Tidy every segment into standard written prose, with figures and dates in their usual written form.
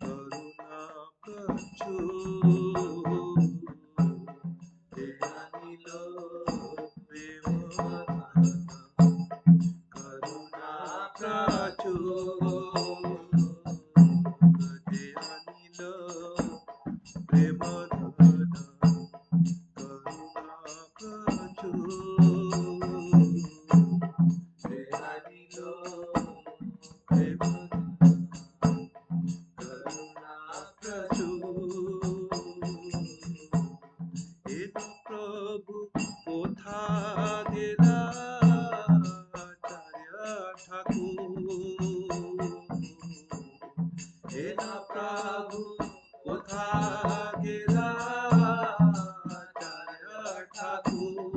करुणा प्रचुर अनिल प्रेम करुणा प्रचुर अनिल प्रेम करुणा प्रचुर अनिल प्रेम करुणा प्रचुर एनो प्रभु कोथा गेला आचार्य ठाकुर एनो प्रभु कोथा गेला आचार्य ठाकुर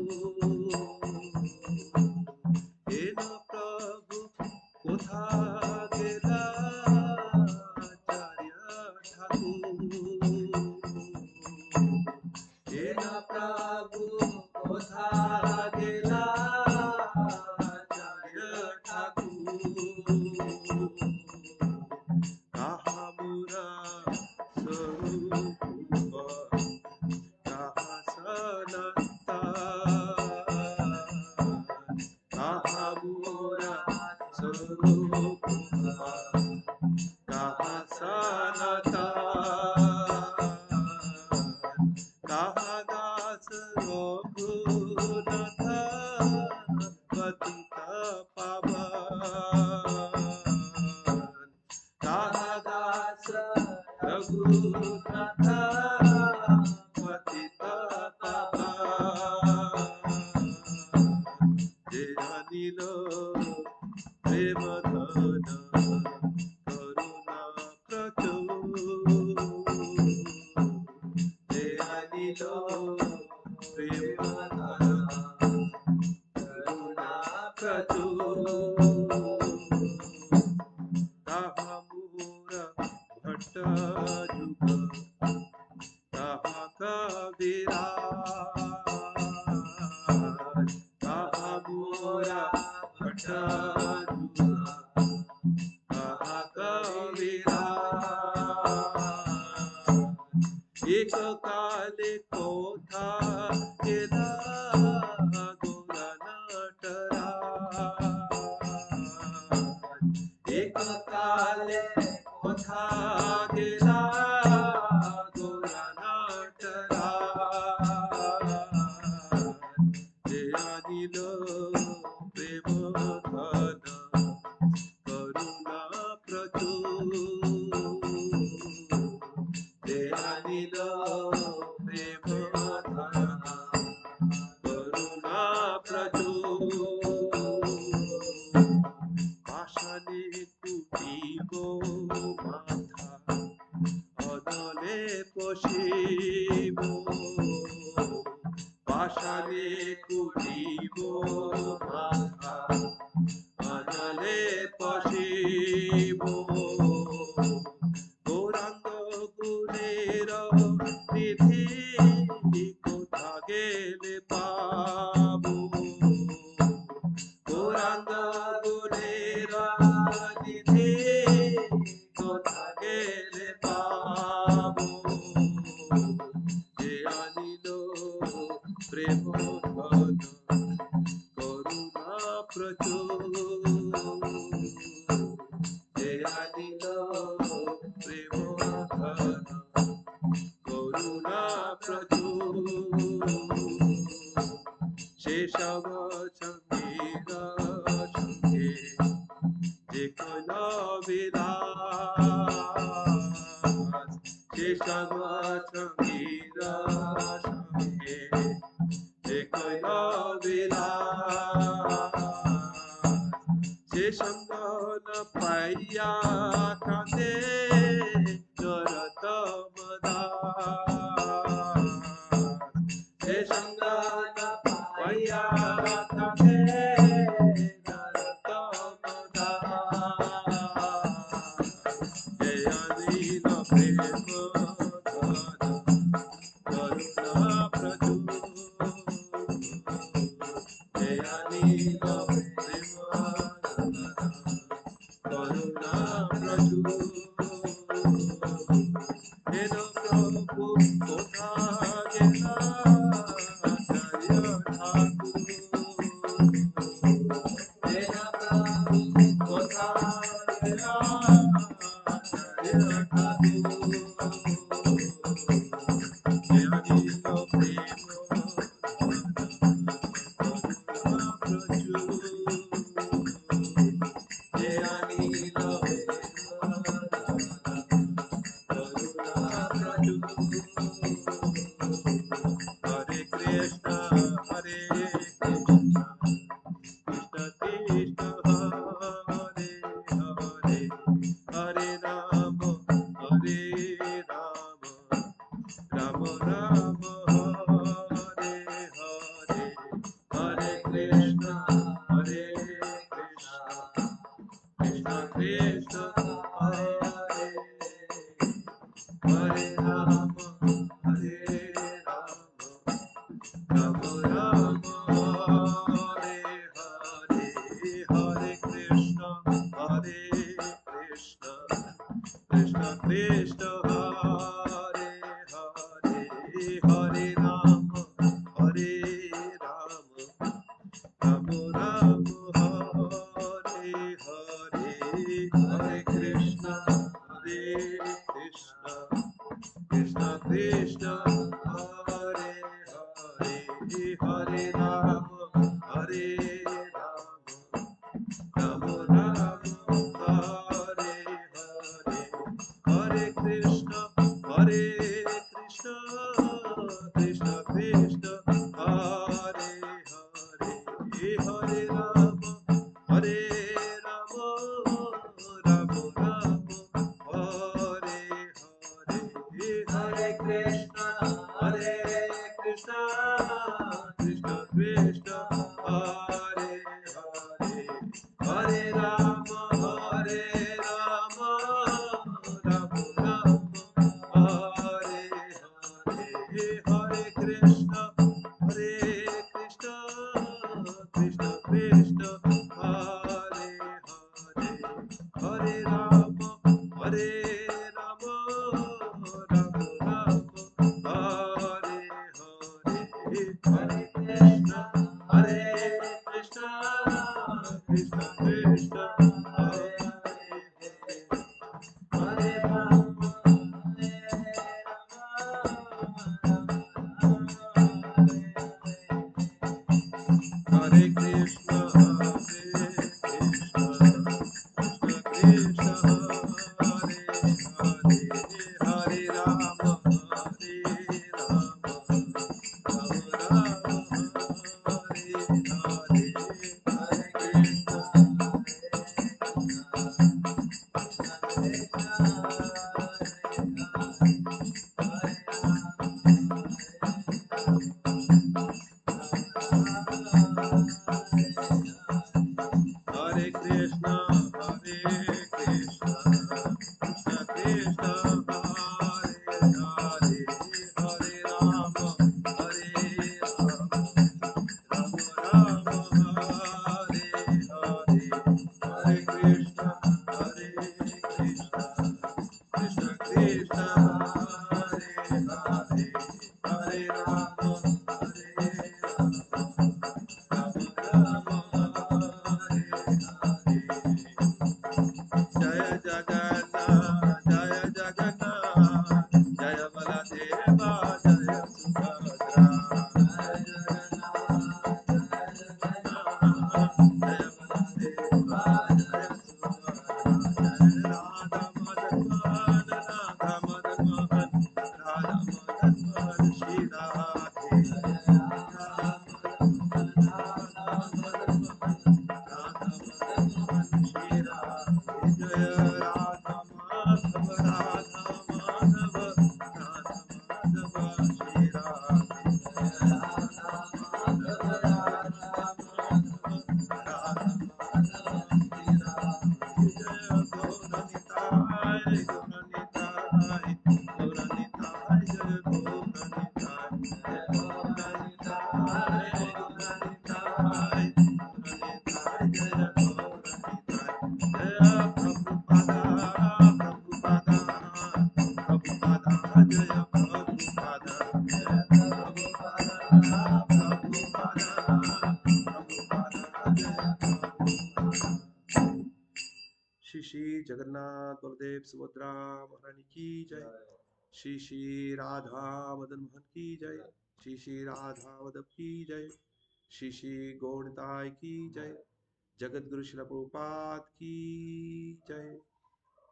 एनो प्रभु कोथा गेला आचार्य ठाकुर एना प्रभु कोथा गेला आचार्य ठाकुर काहा मुरा स्वरूप काहा सनता काहा मुरा स्वरूप काहा सनता काहा दास रघुनाथ पतित पावन काहा दास रघुनाथ पतित पावन जे अनिल प्रेम धन करुणा प्रचुर अनिल प्रेम करुणा प्रचुर ताहा मूर भट्ट जुग ताहा कविराज ताहा मूर भट्ट जुग ताहा कविराज एक काले कोथा गेला गोरा नटराज एक काले कोथा गेला गोरा नटराज जे अनिल प्रेम धन करुणा प्रचुर जे अनिल प्रेम धन करुणा प्रचुर पाषाणे कुटिब माथा अदले पशिब पाषाणे कुटिब माथा अदले पशिब गौरांग गुणेर निधि कोथा गेले पाबो गौरांग गुणेर निधि कोथा गेले पाबो जे अनिल प्रेम धन करुणा प्रचुर जे अनिल प्रेम धन करुणा प्रचुर शेषव संगीत संगे जे कल विलास शेषव संगीत संगे जे कल विलास से संगन पाइया कांदे नरतम दास से संगन पाइया कांदे नरतम दास जे अनिल प्रेम धन करुणा प्रचुर जे अनिल प्रेम धन करुणा प्रचुर बलदेव सुभद्रा महारानी की जय। श्री श्री राधा मदन मोहन की जय। श्री श्री राधा माधव की जय। श्री श्री गौरताय की जय। जगत गुरु श्रील प्रभुपाद की जय।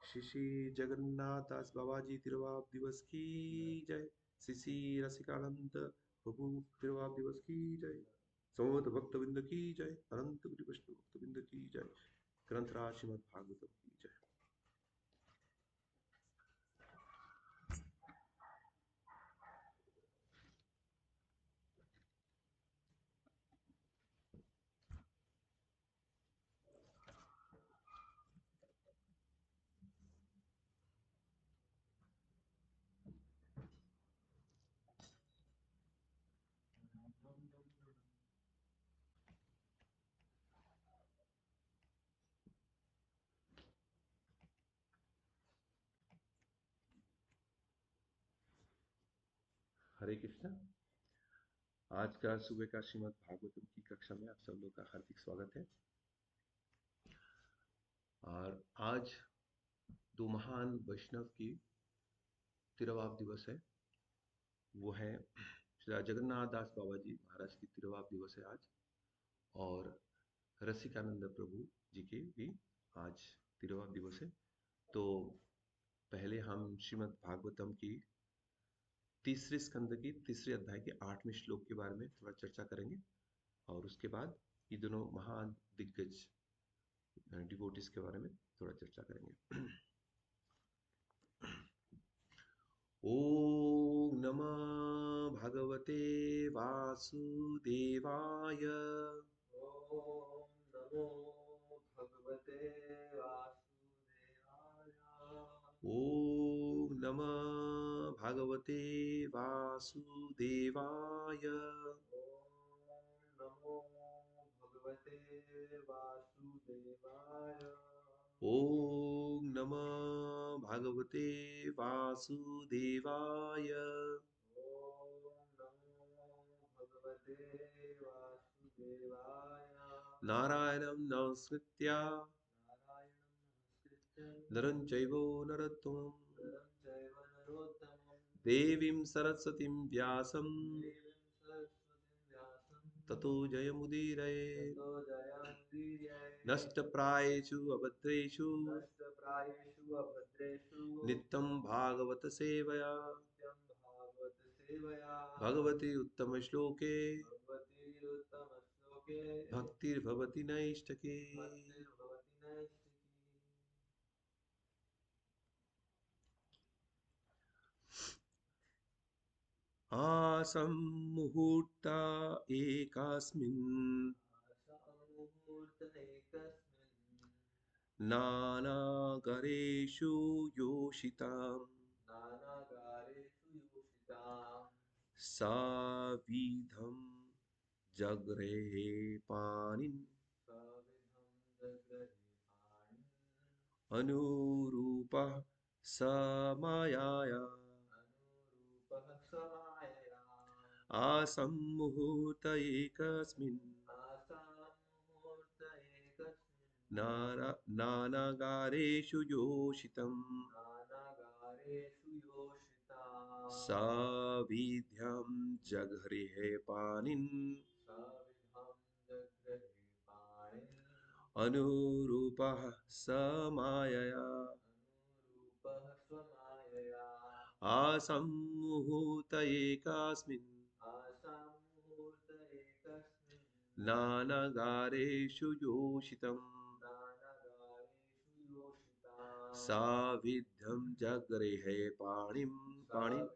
श्री श्री जगन्नाथ दास बाबा जी तिरुवाव दिवस की जय। श्री श्री रसिकानंद प्रभु तिरुवाव दिवस की जय। समस्त भक्तविंद की जय। अनंत कोटि वैष्णव भक्तविंद की जय। ग्रंथराज श्रीमद् भागवतम की जय। हरे कृष्णा। आज का सुबह का श्रीमद् भागवतम की कक्षा में आप सब लोग का हार्दिक स्वागत है। और आज दो महान वैष्णव की तिरुवाव दिवस है। वो है श्री जगन्नाथ दास बाबा जी महाराज की तिरुवाव दिवस है आज। और रसिकानंद प्रभु जी की भी आज तिरुवाव दिवस है। तो पहले हम श्रीमद् भागवतम की तीसरे स्कंद की तीसरे अध्याय के 8वें श्लोक के बारे में थोड़ा चर्चा करेंगे। और उसके बाद ये दोनों महान दिग्गज डिवोटिस के बारे में थोड़ा चर्चा करेंगे। ओम नमः भगवते वासुदेवाय। ओम नमो भगवते वासुदेवाय। ओम नमः भगवते वासुदेवाय। ओम नमो भगवते वासुदेवाय। ओम नमः भगवते वासुदेवाय। ओम नमो भगवते वासुदेवाय। नारायणं नमस्कृत्य नारायणं नमस्कृत्य नरं चैव नरोत्तमं नरं चैव नरोत्तमं देवीं सरस्वतीं व्यासं देवीं सरस्वतीं व्यासं ततो जयमुदीरये। ततो जयमुदीरये। नष्टप्रायेषु अभद्रेषु नष्टप्रायेषु अभद्रेषु नित्यं भागवत सेवया नित्यं भागवत सेवया भगवति उत्तमश्लोके भगवती उत्तमश्लोके भक्तिर्भवति नैष्ठके। भक्तिर्भवति नैष्ठिकी। आसम्मुहूर्ता एकस्मिन् आशामुहूर्त एकस्मिन् नानाकरेषु योषिताम् नानागारेषु योषिताम् साविधं जगृहे पाणिन् सविधं जगृहे पाणिन् अनुरूपः समयाय अनुरूपः समायया। आसम्मुहूर्त एकस्मिन् आसामुहूर्त एकस्मिन् नानागारेषु योषितम् नानागारेषु योषिताम् साविध्यं जगृहे पाणिन् सविधं जगृहे पाणिन् अनुरूपः समायया अनुरूपः स्वमायया। आसम्मुहूर्त एकस्मिन् आसामुहूर्त एकस्मिन् नानागारेषु योषितम् नानागारेषु योषिताम् साविध्यं जगृहे पाणिन् सविधं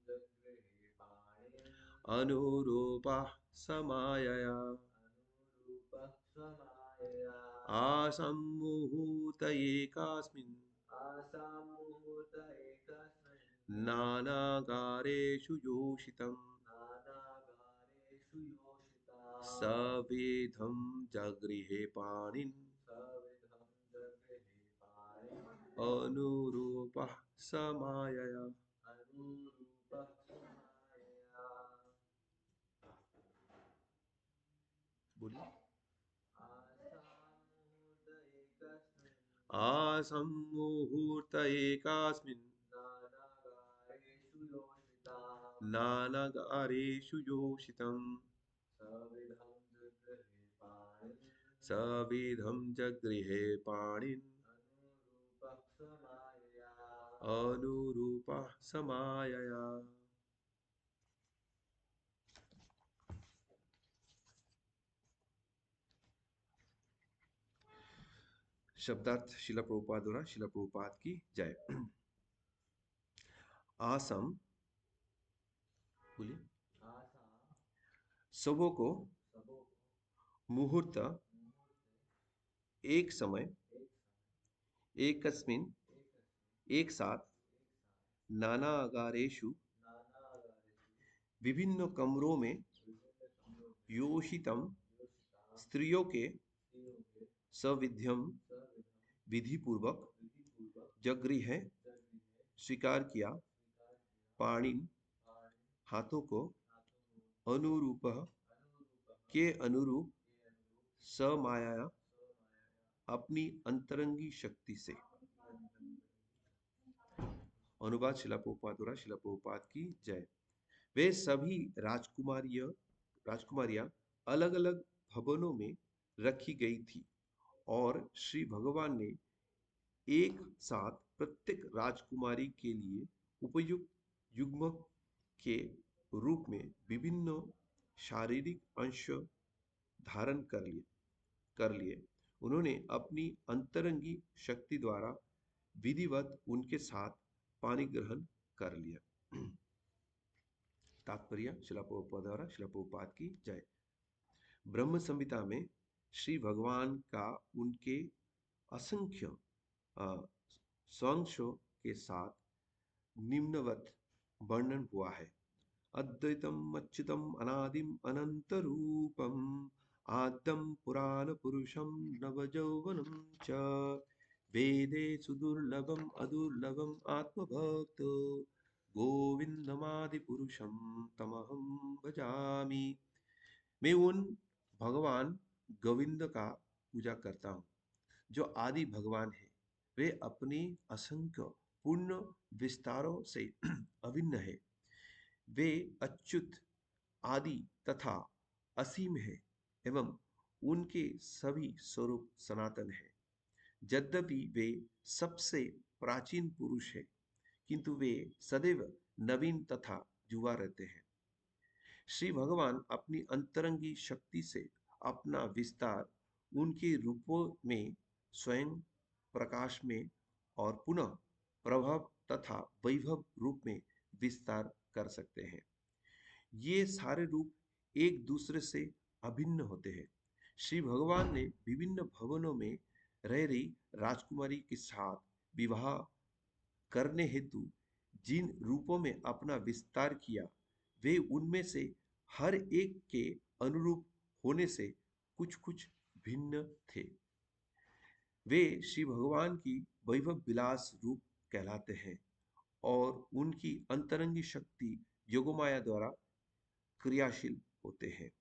जगृहे पाणिन् अनुरूपः समायया अनुरूपः स्वमायया। आसम्मुहूर्त एकस्मिन् आसामुहूर्त एकस्मिन् नानागारेषु योषितम् नानागारेषु योषिताम् सविधं जगृहे पाणिन् सविधं जगृहे पाणिन् अनुरूपः समायया। अनुरूपः समायया। बोलिए। आसामुहूर्त एकस्मिन् आसं मुहूर्त एकास्मिन् नानागारेषु योषिताः नानागारेषु योषितम् सविधं जगृहे पाणिन् सविधं जगृहे पाणिन् अनुरूपः समायया अनुरूपः समायया। शब्दार्थ शिला प्रभुपाद द्वारा शिला प्रभुपाद की जय। आसम बोलिए। आशा सबों को सबों को मुहूर्त मुहूर्ते एक समय एक एकस्मिन् समय एक एक साथ एक साथ नाना आगारेषु नानागारेषु विभिन्न कमरों में विभिन्न कमरों में योषितम योषिताः स्त्रियों के स्त्रियों के सविध्यम सविधं विधि पूर्वक विधिपूर्वक जगृह जगृहे स्वीकार किया स्वीकार किया पाणिन पाणि हाथों को हाथों को अनुरूप अनुरूपः के अनुरूप के अनुरूप समाया स्वमाया अपनी अंतरंगी शक्ति से। अनुवाद शिला प्रभुपाद द्वारा शिला प्रभुपाद की जय। वे सभी राजकुमारियां अलग अलग भवनों में रखी गई थी और श्री भगवान ने एक साथ प्रत्येक राजकुमारी के लिए उपयुक्त युग्म के रूप में विभिन्न शारीरिक अंश धारण कर लिए। उन्होंने अपनी अंतरंगी शक्ति द्वारा विधिवत उनके साथ पानी ग्रहण कर लिया। तात्पर्य शिला प्रभुपाद द्वारा शिला प्रभुपाद की जय। ब्रह्म संहिता में श्री भगवान का उनके असंख्य स्वांशों के साथ निम्नवत वर्णन हुआ है। अद्वैतम अच्युतम अनादिम अनंत रूपम आद्यम पुराण पुरुषम नवयौवनम च वेदे सुदुर्लभम अदुर्लभम आत्मभक्त गोविंदमादि पुरुषम तमहम भजामि। मैं उन भगवान गोविंद का पूजा करता हूँ जो आदि भगवान है। वे अपनी असंख्य पूर्ण विस्तारों से अभिन्न है। वे अच्युत आदि तथा असीम है एवं उनके सभी स्वरूप सनातन है। यद्यपि वे सबसे प्राचीन पुरुष है किंतु वे सदैव नवीन तथा युवा रहते हैं। श्री भगवान अपनी अंतरंगी शक्ति से अपना विस्तार उनके रूपों में स्वयं प्रकाश में और पुनः प्रभाव तथा वैभव रूप में विस्तार कर सकते हैं। ये सारे रूप एक दूसरे से अभिन्न होते हैं। श्री भगवान ने विभिन्न भवनों में रह रही राजकुमारी के साथ विवाह करने हेतु जिन रूपों में अपना विस्तार किया वे उनमें से हर एक के अनुरूप होने से कुछ कुछ भिन्न थे। वे श्री भगवान की वैभव विलास रूप कहलाते हैं और उनकी अंतरंगी शक्ति योगमाया द्वारा क्रियाशील होते हैं।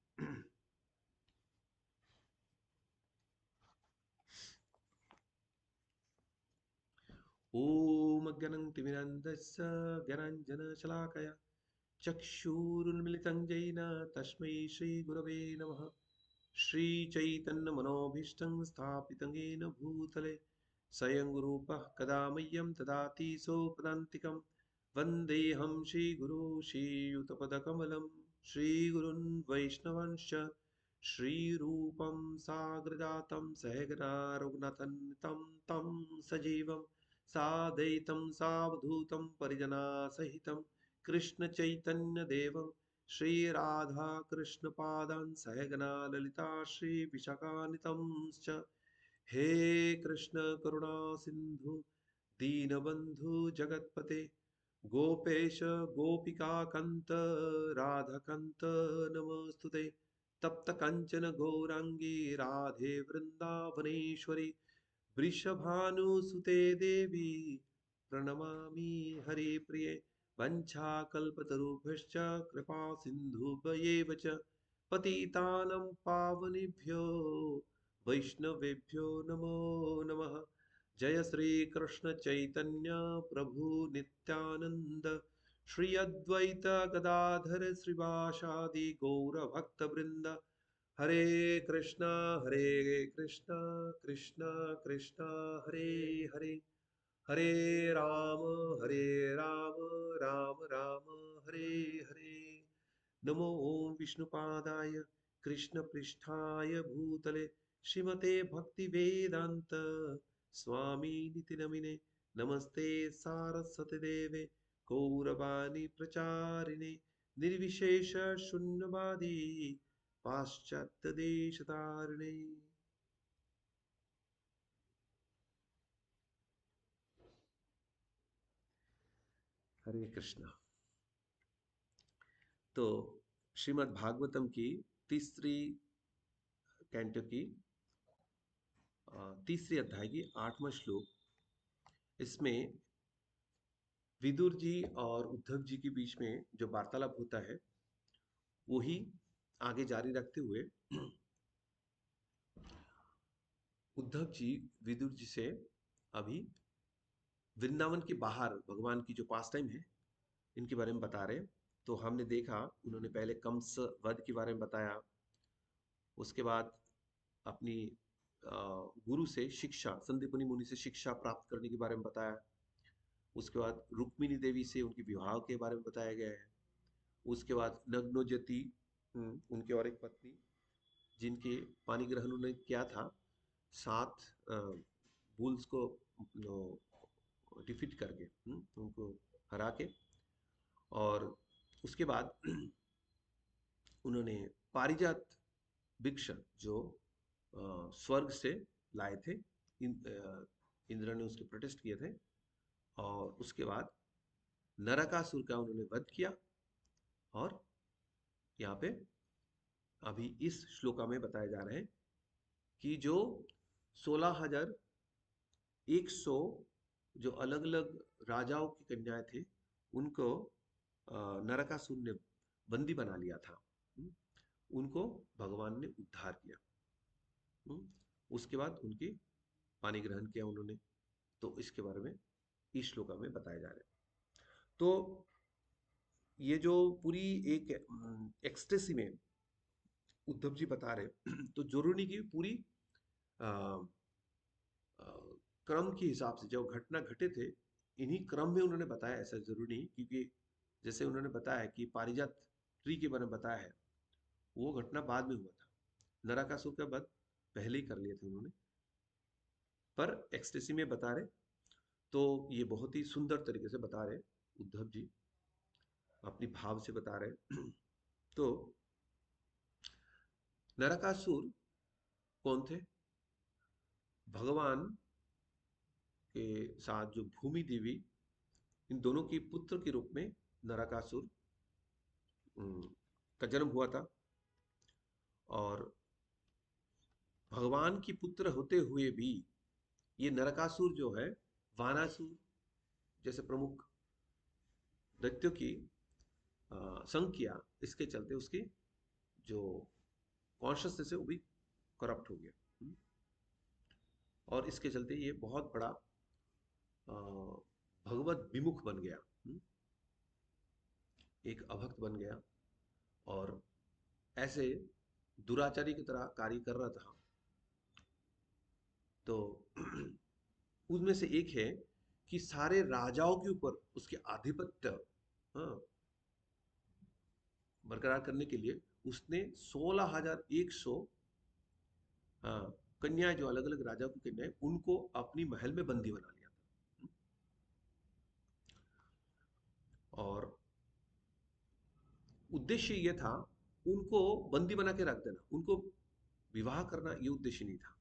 ओम अज्ञानतिमिरन्धस्य ज्ञानाञ्जनशलाकया चक्षुरुन्मिलितं येन तस्मै श्रीगुरवे नमः। श्रीचैतन्यमनोभीष्टं स्थापितं येन भूतले स्वयं रूपः कदा मह्यं ददाति सोपदान्तिकं। वन्देऽहं श्रीगुरो श्रीयुतपदकमलं श्रीगुरुन् वैष्णवांश्च श्रीरूपं साग्रजातं सहगना रघुनाथन्वितं तं सजीवं साद्वैतं सावधूतं परिजनासहितं कृष्णचैतन्यदेवं श्रीराधाकृष्णपादान् सहगना ललिता श्रीविशाखान्वितंश्च। हे कृष्ण करुणा सिन्धु दीनबन्धु जगत्पते गोपेश गोपिकान्त राधाकान्त नमोऽस्तुते। तप्त कंचन गौरांगी राधे वृंदावनेश्वरी वृषभानुसुते देवी प्रणमामि हरिप्रिये। वञ्चाकल्पतरुभ्यश्च कृपा सिन्धुभ्येव च पतितानं पावनेभ्यो वैष्णवेभ्यो नमो नमः। जय श्री कृष्ण चैतन्य प्रभु नित्यानंद, श्री अद्वैत गदाधर श्रीवासादि गौर भक्त वृंद। हरे कृष्णा कृष्णा कृष्णा कृष्णा हरे हरे, हरे राम हरे राम, राम राम हरे हरे। नमो ओम विष्णुपादाय कृष्णपृष्ठाय भूतले श्रीमते भक्तिवेदांत स्वामी निति नमिने, नमस्ते सारस्वती देवे गौरवाणी प्रचारिणे, निर्विशेष शून्यवादी पाश्चात्य देश तारिणे। हरे कृष्णा। तो श्रीमद् भागवतम की तीसरी कैंटो की तीसरी अध्याय की 8वां श्लोक, इसमें विदुर जी और उद्धव जी के बीच में जो वार्तालाप होता है वही आगे जारी रखते हुए उद्धव जी विदुर जी से अभी वृंदावन के बाहर भगवान की जो पास टाइम है इनके बारे में बता रहे हैं। तो हमने देखा उन्होंने पहले कंस वध के बारे में बताया, उसके बाद अपनी गुरु से शिक्षा, संदीपनि मुनि से शिक्षा प्राप्त करने के बारे में बताया। उसके बाद रुक्मिणी देवी से उनके विवाह के बारे में बताया गया है। उसके बाद नग्नोजति, उनके और एक पत्नी जिनके पानी ग्रहण उन्होंने किया था 7 बुल्स को डिफीट करके, उनको हरा के। और उसके बाद उन्होंने पारिजात वृक्ष जो स्वर्ग से लाए थे, इंद्र ने उसके प्रोटेस्ट किए थे। और उसके बाद नरकासुर का उन्होंने वध किया। और यहाँ पे अभी इस श्लोका में बताया जा रहा है कि जो 16,100 जो अलग अलग राजाओं की कन्याएं थे उनको नरकासुर ने बंदी बना लिया था। उनको भगवान ने उद्धार किया। उसके बाद उनकी पानी ग्रहण किया उन्होंने। तो इसके बारे में इस श्लोका में बताया जा रहा है। तो ये जो पूरी एक एक्सटेसी में उद्धव जी बता रहे तो जरूरी की पूरी अ, अ, क्रम के हिसाब से जो घटना घटे थे इन्हीं क्रम में उन्होंने बताया, ऐसा जरूरी नहीं। क्योंकि जैसे उन्होंने बताया कि पारिजात ट्री के बारे में बताया है, वो घटना बाद में हुआ था। नरकासुर का वध पहले ही कर लिए थे उन्होंने, पर एक्सटेसी में बता रहे। तो ये बहुत ही सुंदर तरीके से बता रहे उद्धव जी, अपनी भाव से बता रहे। तो नरकासुर कौन थे? भगवान के साथ जो भूमि देवी, इन दोनों की पुत्र के रूप में नरकासुर का जन्म हुआ था। और भगवान की पुत्र होते हुए भी ये नरकासुर जो है वानासुर जैसे प्रमुख दैत्यों की संग किया, इसके चलते उसकी जो कॉन्शियसनेस है वो भी करप्ट हो गया। और इसके चलते ये बहुत बड़ा भगवत विमुख बन गया, एक अभक्त बन गया। और ऐसे दुराचारी की तरह कार्य कर रहा था। तो उसमें से एक है कि सारे राजाओं के ऊपर उसके आधिपत्य, हाँ, बरकरार करने के लिए उसने 16,100, हाँ, कन्याएं, जो अलग अलग राजाओं की कन्याएं, उनको अपनी महल में बंदी बना लिया था। और उद्देश्य ये था उनको बंदी बना के रख देना, उनको विवाह करना ये उद्देश्य नहीं था।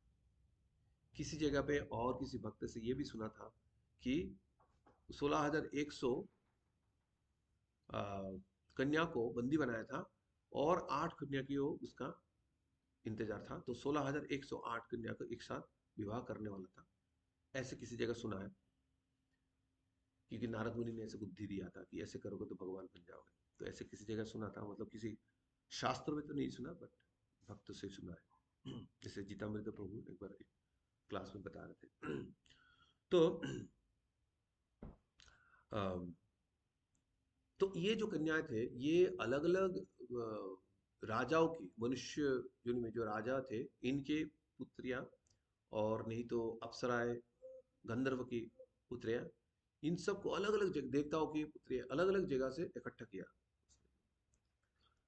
किसी जगह पे और किसी भक्त से ये भी सुना था कि 16,100 कन्या को बंदी बनाया था और 8 कन्या की वो उसका इंतजार था। तो 16,108 कन्या को एक साथ विवाह करने वाला था, ऐसे किसी जगह सुना है। क्योंकि नारद मुनि ने ऐसे बुद्धि दिया था कि ऐसे करोगे तो भगवान बन जाओगे। तो ऐसे किसी जगह सुना था, मतलब किसी शास्त्र में तो नहीं सुना, बट भक्त से सुना है। जैसे जीतामृत प्रभु एक बार एक क्लास में बता रहे थे। तो अम, तो ये जो कन्याएं थे ये अलग अलग राजाओं की, मनुष्य युग में जो राजा थे इनके पुत्रियां, और नहीं तो अप्सराएं, गंधर्व की पुत्रियां, इन सबको अलग अलग देवताओं की पुत्रियां अलग अलग जगह से इकट्ठा किया।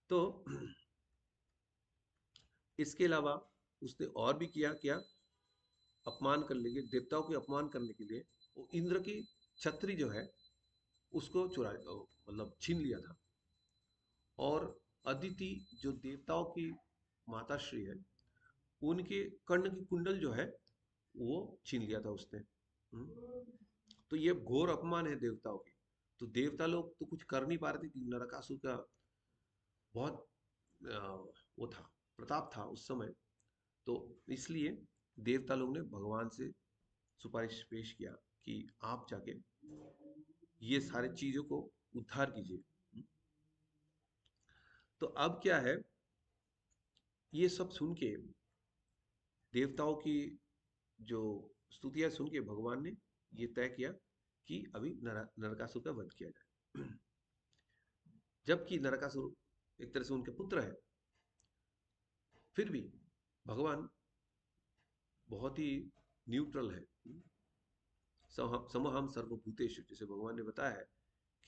तो इसके अलावा उसने और भी किया क्या, अपमान करने के, देवताओं के अपमान करने के लिए वो इंद्र की छतरी जो है उसको मतलब छीन लिया था। और अदिति जो देवताओं की माताश्री है, उनके कर्ण की कुंडल जो है वो छीन लिया था उसने। तो ये घोर अपमान है देवताओं की। तो देवता लोग तो कुछ कर नहीं पा रहे थे कि नरकासुर का बहुत वो था, प्रताप था उस समय। तो इसलिए देवता लोग ने भगवान से सुपारिश पेश किया कि आप जाके ये सारी चीजों को उद्धार कीजिए। तो अब क्या है, ये सब सुन के, देवताओं की जो स्तुतियां सुन के भगवान ने ये तय किया कि अभी नरकासुर का वध किया जाए। जबकि नरकासुर एक तरह से उनके पुत्र है, फिर भी भगवान बहुत ही न्यूट्रल है। समहम सर्वभूतेषु, जैसे भगवान ने बताया है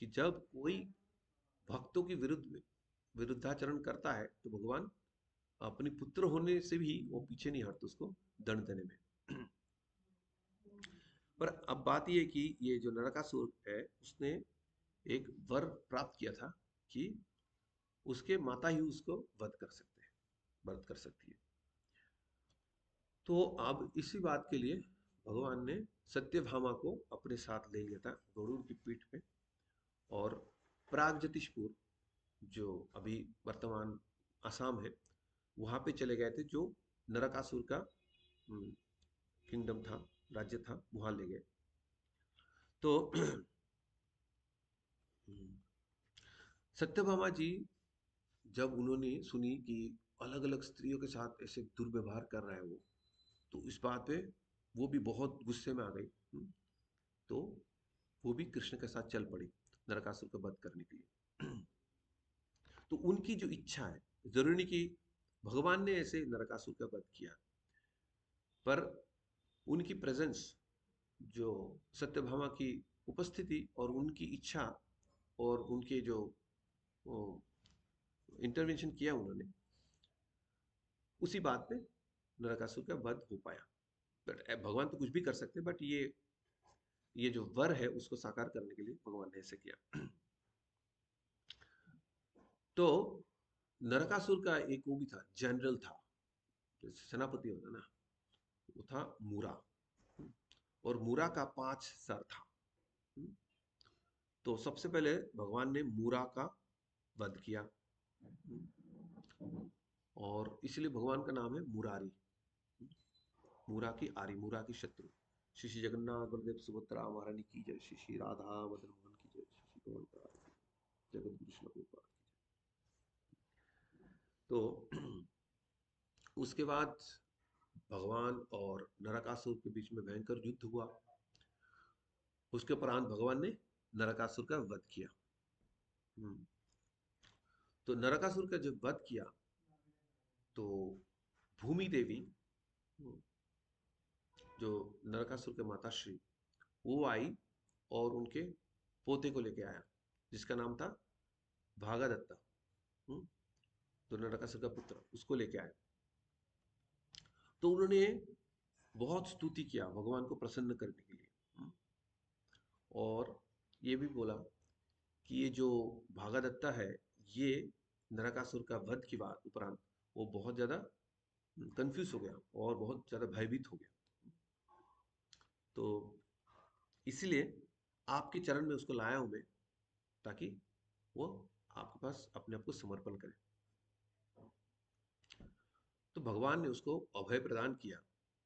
कि जब कोई भक्तों की विरुद्ध में विरुद्धाचरण करता है तो भगवान अपनी पुत्र होने से भी वो पीछे नहीं हटते उसको दंड देने में। पर अब बात ये कि ये जो नरकासुर है उसने एक वर प्राप्त किया था कि उसके माता ही उसको वध कर सकते हैं, वध कर सकती है। तो अब इसी बात के लिए भगवान ने सत्यभामा को अपने साथ ले लिया था गरुड़ की पीठ पे, और प्रागज्योतिषपुर, जो अभी वर्तमान असम है, वहां पे चले गए थे, जो नरकासुर का किंगडम था, राज्य था, वहां ले गए। तो सत्यभामा जी जब उन्होंने सुनी कि अलग अलग स्त्रियों के साथ ऐसे दुर्व्यवहार कर रहा है वो, तो इस बात पे वो भी बहुत गुस्से में आ गई। तो वो भी कृष्ण के साथ चल पड़ी नरकासुर का वध करने के लिए। तो उनकी जो इच्छा है, जरूरी नहीं कि भगवान ने ऐसे नरकासुर का वध किया, पर उनकी प्रेजेंस, जो सत्यभामा की उपस्थिति और उनकी इच्छा, और उनके जो इंटरवेंशन किया उन्होंने, उसी बात पे नरकासुर का वध हो पाया। बट भगवान तो कुछ भी कर सकते, बट ये जो वर है उसको साकार करने के लिए भगवान ने ऐसे किया। तो नरकासुर का एक वो भी था, जनरल था, जैसे सेनापति होता ना, वो था मूरा। और मूरा का 5 सर था। तो सबसे पहले भगवान ने मूरा का वध किया, और इसलिए भगवान का नाम है मुरारी। मूरा की आरी, मूरा की शत्रु। श्री श्री जगन्नाथ बलदेव सुभद्रा महारानी की जय, श्री श्री राधा मदन मोहन की जय, श्री श्री गोविंद जगत गुरु श्रील प्रभुपाद की जय। तो उसके बाद भगवान और नरकासुर के बीच में भयंकर युद्ध हुआ। उसके उपरांत भगवान ने नरकासुर का वध किया। हम्म, तो नरकासुर का जब वध किया तो भूमि देवी, जो नरकासुर के माताश्री, वो आई और उनके पोते को लेके आया, जिसका नाम था भागादत्ता। हम्म, तो नरकासुर का पुत्र उसको लेके आया। तो उन्होंने बहुत स्तुति किया भगवान को प्रसन्न करने के लिए। और ये भी बोला कि ये जो भागादत्ता है, ये नरकासुर का वध के बाद उपरांत वो बहुत ज्यादा कंफ्यूज हो गया और बहुत ज्यादा भयभीत हो गया। तो इसलिए आपके चरण में उसको लाया हूं मैं, ताकि वो आपके पास अपने आप को समर्पण करे। तो भगवान ने उसको अभय प्रदान किया।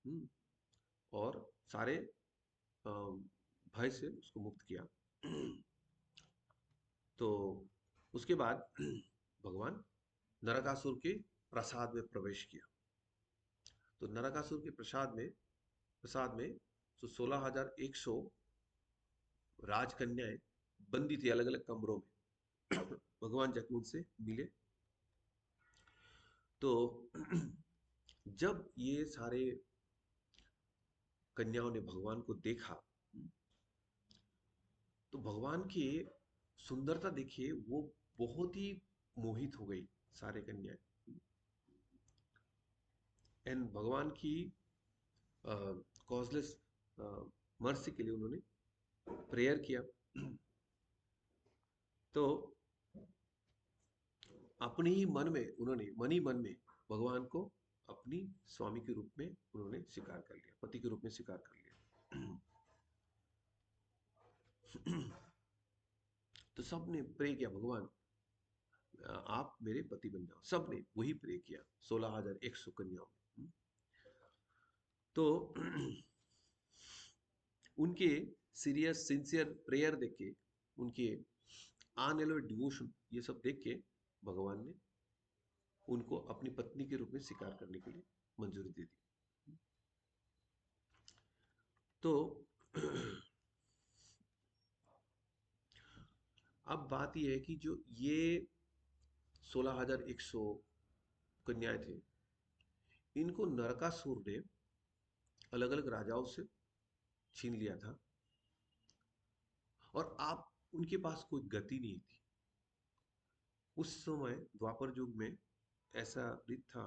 हम्म, और सारे भय से उसको मुक्त किया। तो उसके बाद भगवान नरकासुर के प्रसाद में प्रवेश किया। तो नरकासुर के प्रसाद में तो 16,100 राजकन्याएं बंदी थी अलग अलग कमरों में। भगवान जाके उनसे मिले। तो जब ये सारे कन्याओं ने भगवान को देखा, तो भगवान की सुंदरता देखिए, वो बहुत ही मोहित हो गई सारे कन्याएं। एंड भगवान की कॉजलेस मर्सी के लिए उन्होंने प्रेयर किया। तो अपने ही मन में उन्होंने मन ही मन में भगवान को अपनी स्वामी के रूप में उन्होंने स्वीकार कर लिया, पति के रूप में स्वीकार कर लिया। तो सबने प्रे किया, भगवान आप मेरे पति बन जाओ। सबने वही प्रे किया 16,100 कन्याओं ने। तो उनके सीरियस सिंसियर प्रेयर देख के, उनके अनएलोड डिवोशन, ये सब देख के भगवान ने उनको अपनी पत्नी के रूप में स्वीकार करने के लिए मंजूरी दे दी। तो अब बात यह है कि जो ये 16,100 कन्याएं थे, इनको नरकासुर ने अलग अलग राजाओं से छीन लिया था, और आप उनके पास कोई गति नहीं थी। उस समय द्वापर युग में ऐसा रीत था,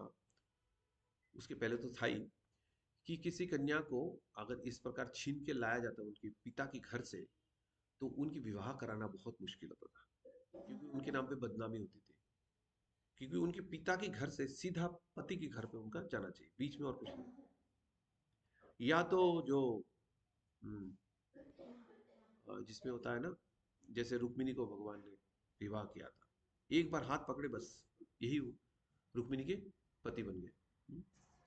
उसके पहले तो था ही, कि किसी कन्या को अगर इस प्रकार छीन के लाया जाता उनके पिता के घर से, तो उनकी विवाह कराना बहुत मुश्किल होता था, क्योंकि उनके नाम पे बदनामी होती थी। क्योंकि उनके पिता के घर से सीधा पति के घर पे उनका जाना चाहिए, बीच में और कुछ नहीं। या तो जो हम्म, जिसमें होता है ना, जैसे रुक्मिणी को भगवान ने विवाह किया था, एक बार हाथ पकड़े बस, यही वो रुक्मिणी के पति बन गए।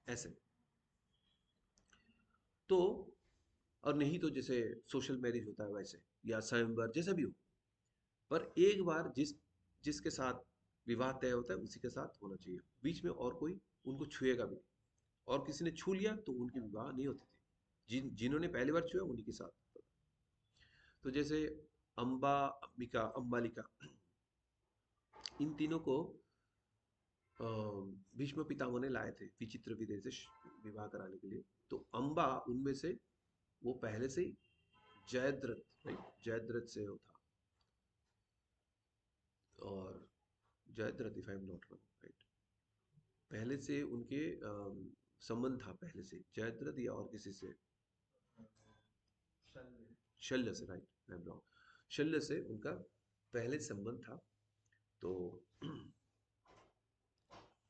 ऐसे तो, और नहीं तो जैसे सोशल मैरिज होता है वैसे, या स्वयंवर, जैसा भी हो, पर एक बार जिसके साथ विवाह तय होता है उसी के साथ होना चाहिए, बीच में और कोई उनको छुएगा भी नहीं। और किसी ने छू लिया तो उनकी विवाह नहीं होती थी। जिन्होंने पहली बार छुआ उन्हीं के साथ होता था। तो जैसे अंबा, अंबिका, अंबालिका, इन तीनों को अ, भीष्म पितामह ने लाए थे विचित्र विधि से विवाह कराने के लिए। तो अंबा उनमें से, वो पहले से ही जयद्रथ, राइट, जयद्रथ से वो था। और Jayadratha, if I am not wrong, right, पहले से उनके संबंध था, पहले से जयद्रथ या और किसी से, शल्य। शल्य से, राइट, आई एम रॉन्ग, शल्य से उनका पहले संबंध था। तो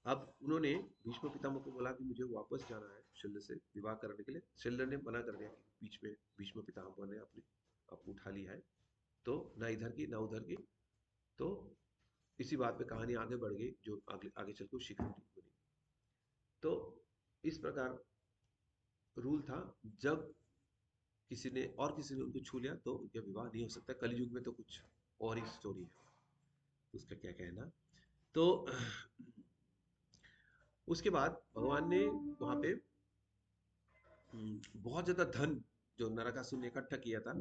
अब उन्होंने भीष्म पितामह को बोला कि मुझे वापस जाना है शल्य से विवाह करने के लिए। शल्य ने मना कर दिया कि बीच में भीष्म पितामह ने अपने आप उठा लिया है, तो ना इधर की ना उधर की। तो इसी बात पे कहानी आगे बढ़ गई, जो आगे आगे चल के शिखंडी बनी। तो इस प्रकार रूल था, जब किसी ने उनको छू लिया तो उनका विवाह नहीं हो सकता। कलयुग में तो कुछ और ही स्टोरी है, उसका क्या कहना। तो उसके बाद भगवान ने वहां पे बहुत ज्यादा धन, जो नरकासुर ने इकट्ठा किया था,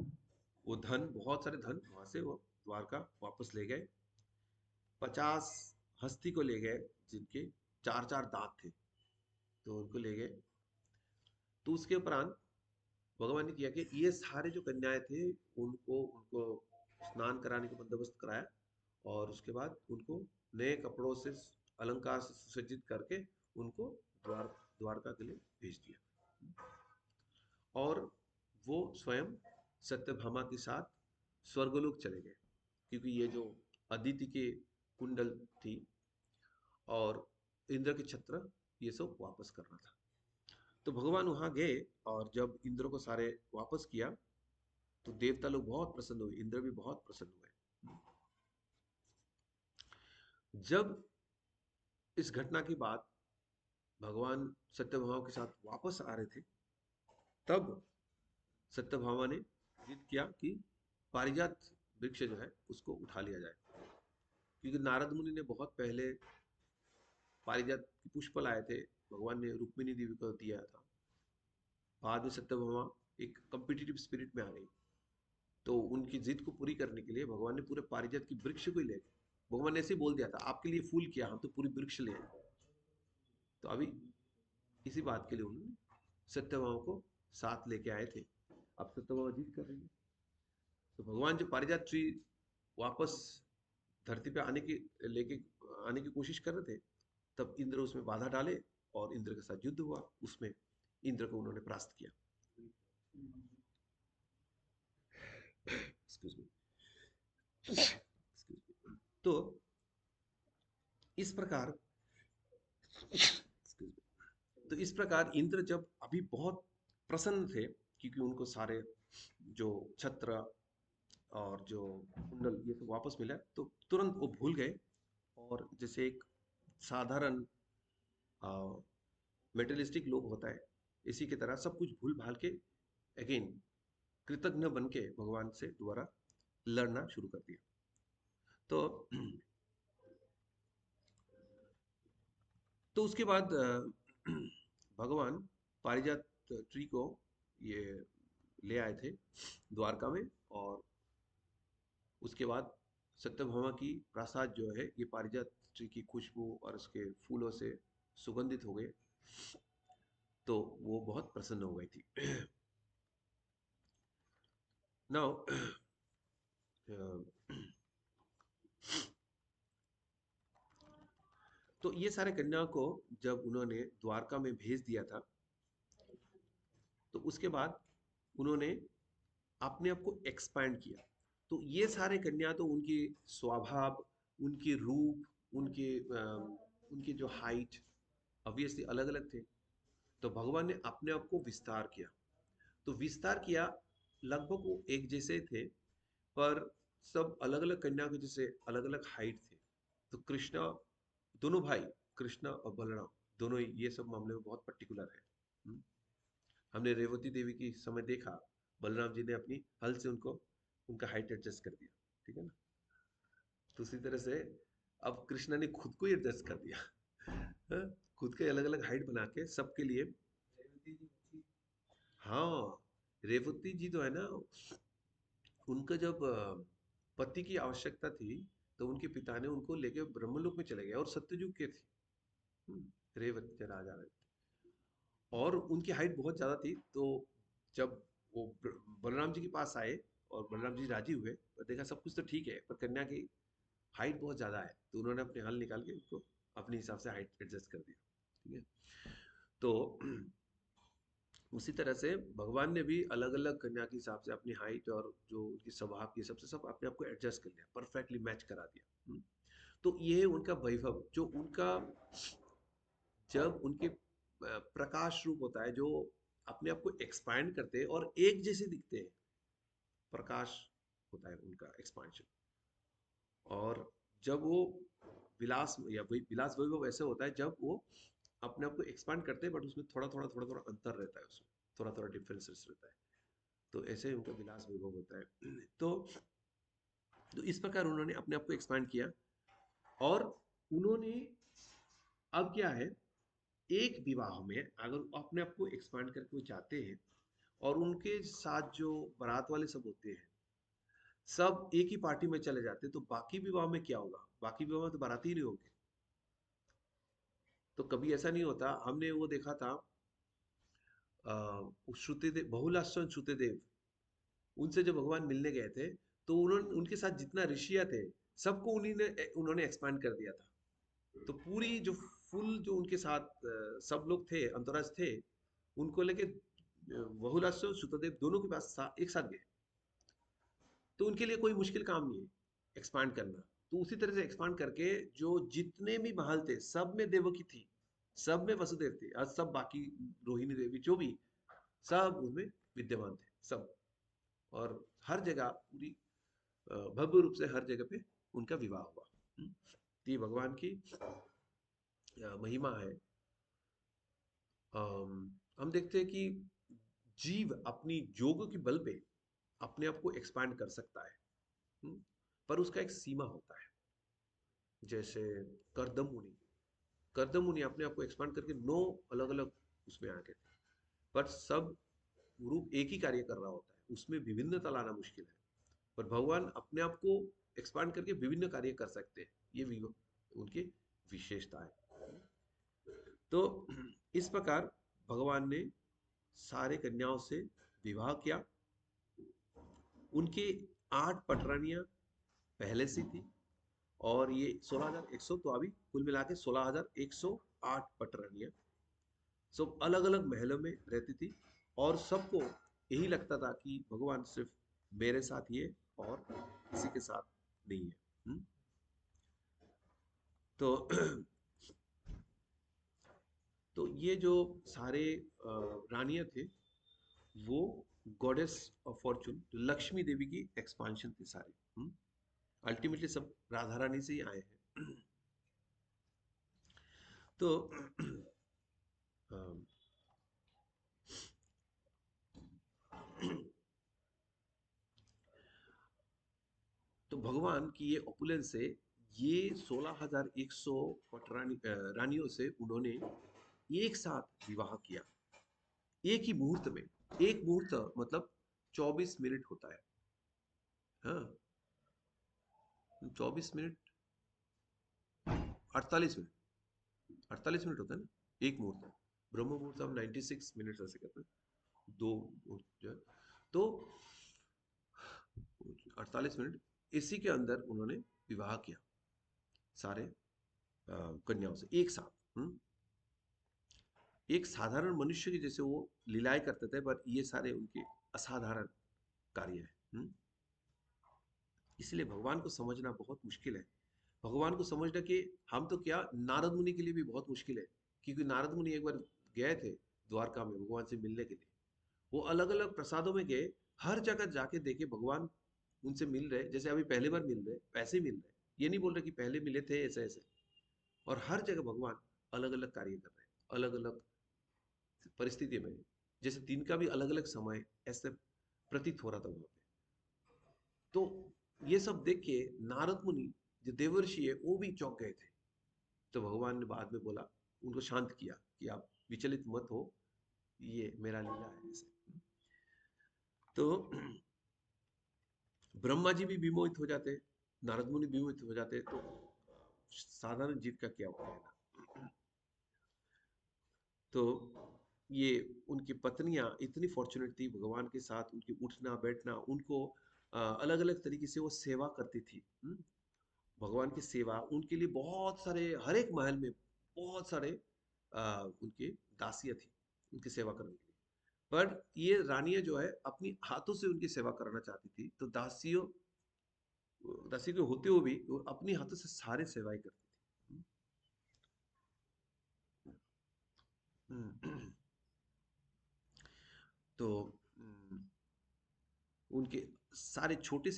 वो धन, बहुत सारे धन वहां से वो द्वारका वापस ले गए। 50 हस्ती को ले गए जिनके चार चार दांत थे, तो उनको ले गए। तो उसके उपरांत भगवान ने किया कि ये सारे जो कन्याएं थे, उनको उनको स्नान कराने का बंदोबस्त कराया, और उसके बाद उनको नए कपड़ों से अलंकार से सुसज्जित करके उनको द्वारका के लिए भेज दिया। और वो स्वयं सत्यभामा के साथ स्वर्गलोक चले गए, क्योंकि ये जो अदिति के कुंडल थी और इंद्र के छत्र, ये सब वापस करना था। तो भगवान वहां गए, और जब इंद्र को सारे वापस किया, तो देवता लोग बहुत प्रसन्न हुए, इंद्र भी बहुत प्रसन्न हुए। जब इस घटना के बाद भगवान सत्यभामा के साथ वापस आ रहे थे, तब सत्यभामा ने जिद किया कि पारिजात वृक्ष जो है उसको उठा लिया जाए, क्योंकि नारद मुनि ने बहुत पहले पारिजात के पुष्प लाए थे, भगवान ने रुक्मिणी देवी को दिया था। बाद में सत्यभामा एक कम्पिटिटिव स्पिरिट में आ गई। तो उनकी जिद को पूरी करने के लिए भगवान ने पूरे पारिजात की वृक्ष को ही ले गए। भगवान ने ऐसे ही बोल दिया था, आपके लिए फूल किया, हम तो पूरी वृक्ष ले आए। तो अभी इसी बात के लिए उन्होंने सत्यभामा को साथ लेके आए थे। अब सत्यभामा जिद कर रही है। तो भगवान जो पारिजात ट्री वापस धरती पे आने की लेके आने की कोशिश कर रहे थे, तब इंद्र उसमें बाधा डाले और इंद्र के साथ युद्ध हुआ। उसमें इंद्र को उन्होंने परास्त किया। Excuse me. तो इस प्रकार excuse me, तो इस प्रकार इंद्र जब अभी बहुत प्रसन्न थे, क्योंकि उनको सारे जो छत्र और जो कुंडल ये सब वापस मिला, तो तुरंत वो भूल गए। और जैसे एक साधारण मेटेरियलिस्टिक लोग होता है, इसी की तरह सब कुछ भूल भाल के अगेन कृतज्ञ बन के भगवान से दोबारा लड़ना शुरू कर दिया। तो तो उसके बाद भगवान पारिजात ट्री को ये ले आए थे द्वारका में। और उसके बाद सत्यभामा की प्रासाद जो है ये पारिजात ट्री की खुशबू और उसके फूलों से सुगंधित हो गए। तो वो बहुत प्रसन्न हो गई थी। नाउ तो ये सारे कन्याओं को जब उन्होंने द्वारका में भेज दिया था, तो उसके बाद उन्होंने अपने आप को एक्सपैंड किया। तो ये सारे कन्या तो उनकी स्वभाव, उनके रूप, उनके जो हाइट ऑब्वियसली अलग अलग थे। तो भगवान ने अपने आप को विस्तार किया। तो विस्तार किया, लगभग वो एक जैसे थे, पर सब अलग अलग कन्या के जैसे अलग अलग हाइट थे। तो कृष्णा, दोनों भाई कृष्णा और बलराम, दोनों ही ये सब मामले में बहुत पर्टिकुलर है। हम्म। हमने रेवती देवी की समय देखा, बलराम जी ने अपनी हल से उनको उनका हाइट एडजस्ट कर दिया। ठीक है ना। तो उसी तरह से अब कृष्णा ने खुद को ही एडजस्ट कर दिया। हाँ, खुद के अलग अलग हाइट बना के सबके लिए। रेवती जी थी। हाँ, रेवती जी तो है ना, उनका जब पति की आवश्यकता थी, तो उनके पिता ने उनको लेके ब्रह्मलोक में चले गए, और सत्ययुग के थे। रेवती राजा रहे। और उनकी हाइट बहुत ज्यादा थी। तो जब वो बलराम जी के पास आए और बलराम जी राजी हुए, पर देखा सब कुछ तो ठीक है, पर कन्या की हाइट बहुत ज्यादा है, तो उन्होंने अपने हल निकाल के उसको अपने हिसाब से हाइट एडजस्ट कर दिया। ठीक है। तो उसी तरह से भगवान ने भी अलग अलग कन्या के हिसाब से अपनी हाइट और जो उनकी स्वभाव की सबसे सब अपने आप को एडजस्ट कर लिया, परफेक्टली मैच करा दिया। तो ये उनका वैभव, जो उनका जब उनके प्रकाश रूप होता है, जो अपने आप को एक्सपैंड करते हैं और एक जैसे दिखते हैं, प्रकाश होता है उनका एक्सपांशन। और जब वो विलास या वही विलास वैभव ऐसे होता है जब वो अपने आप को एक्सपांड करते हैं, बट उसमें थोड़ा थोड़ा अंतर रहता है, उसमें थोड़ा थोड़ा डिफरेंसेस रहता है। तो ऐसे ही उनका विलास वैभव होता है। तो इस प्रकार उन्होंने अपने आप को एक्सपांड किया। और उन्होंने अब क्या है, एक विवाह में अगर वो अपने आप को एक्सपांड करके वो चाहते हैं, और उनके साथ जो बारात वाले सब होते हैं, सब एक ही पार्टी में चले जाते हैं, तो बाकी विवाह में क्या होगा? बाकी विवाह में तो बाराती ही नहीं होंगे। तो कभी ऐसा नहीं होता, हमने वो देखा था, श्रुतिदेव, बहुलाश्रम श्रुतिदेव, उनसे जब भगवान मिलने गए थे, तो उन्होंने उनके साथ जितना ऋषियां थे, सबको उन्होंने एक्सपांड कर दिया था। तो पूरी जो फुल जो उनके साथ सब लोग थे, अंतराज थे, उनको लेके बहुलाश्रम श्रुतदेव दोनों के पास एक साथ गए। तो उनके लिए कोई मुश्किल काम नहीं है एक्सपांड करना। तो उसी तरह से एक्सपांड करके जो जितने भी महल थे, सब में देवकी थी, सब में वसुदेव थे, और सब बाकी रोहिणी देवी जो भी, सब उनमें विद्यमान थे सब। और हर जगह पूरी भव्य रूप से हर जगह पे उनका विवाह हुआ। तो ये भगवान की महिमा है। हम देखते हैं कि जीव अपनी योग के बल पे अपने आप को एक्सपैंड कर सकता है। हम्म, पर उसका एक सीमा होता है। जैसे करदम मुनि, करदम मुनि अपने आप को एक्सपांड करके 9 अलग अलग उसमें आ गए थे, पर सब रूप एक ही कार्य कर रहा होता है, उसमें विभिन्नता लाना मुश्किल है। पर भगवान अपने आप को एक्सपांड करके विभिन्न कार्य कर सकते हैं, ये भी उनकी विशेषता है। तो इस प्रकार भगवान ने सारे कन्याओं से विवाह किया। उनकी 8 पटरानियां पहले से थी, और ये 16,100, तो अभी कुल मिला के 16,108 पटरानियां सब अलग अलग महलों में रहती थी। और सबको यही लगता था कि भगवान सिर्फ मेरे साथ ही है और किसी के साथ नहीं है। तो तो ये जो सारे रानियां थे, वो गॉडेस ऑफ फॉर्चून, लक्ष्मी देवी की एक्सपांशन थी सारे। अल्टीमेटली सब राधा रानी से ही आए हैं। तो अम, तो भगवान की ये ऑपुलेंस से, ये 16,100 रानियों से उन्होंने एक साथ विवाह किया, एक ही मुहूर्त में। एक मुहूर्त मतलब 24 मिनट होता है। हाँ, 24 मिनट, 48 मिनट, 48 मिनट होता है ना एक मुहूर्त। ब्रह्म मुहूर्त हम 96 मिनट ऐसे कहते हैं, दो जो है। तो 48 मिनट, इसी के अंदर उन्होंने विवाह किया सारे कन्याओं से एक साथ। एक साधारण मनुष्य की जैसे वो लीलाएं करते थे, पर ये सारे उनके असाधारण कार्य है। इसलिए भगवान को समझना बहुत मुश्किल है। भगवान को समझना कि हम तो क्या, नारद मुनि के लिए भी बहुत मुश्किल है। क्योंकि नारद मुनि एक बार गए थे द्वारका में भगवान से मिलने के लिए। वो अलग अलग प्रसादों में गए, हर जगह जाके देखे भगवान उनसे मिल रहे, जैसे अभी पहली बार मिल रहे वैसे ही मिल रहे। ये नहीं बोल रहे कि पहले मिले थे ऐसे ऐसे। और हर जगह भगवान अलग अलग कार्य कर रहे हैं, अलग अलग परिस्थिति में, जैसे दिन का भी अलग अलग समय ऐसे प्रतीत हो रहा था वहां पे। तो ये सब देख के नारद मुनि जो देवर्षि है वो भी चौंक गए थे। तो भगवान ने बाद में बोला, उनको शांत किया कि आप विचलित मत हो, ये मेरा लीला है ऐसे। तो ब्रह्मा जी भी विमोहित हो जाते, नारद मुनि विमोहित हो जाते, तो साधारण जीव का क्या होता है ना। तो ये उनकी पत्नियां इतनी फॉर्चुनेट थी भगवान के साथ, उनकी उठना बैठना, उनको अलग अलग तरीके से वो सेवा करती थी। भगवान की सेवा उनके लिए बहुत सारे, हर एक महल में बहुत सारे उनके दासियां थी उनकी सेवा करने के लिए। पर ये रानियां जो है अपनी हाथों से उनकी सेवा करना चाहती थी, तो दासियों, दासी के होते हुए भी वो अपनी हाथों से सारे सेवाएं करती थी। हम्म, तो उनके सारे छोटे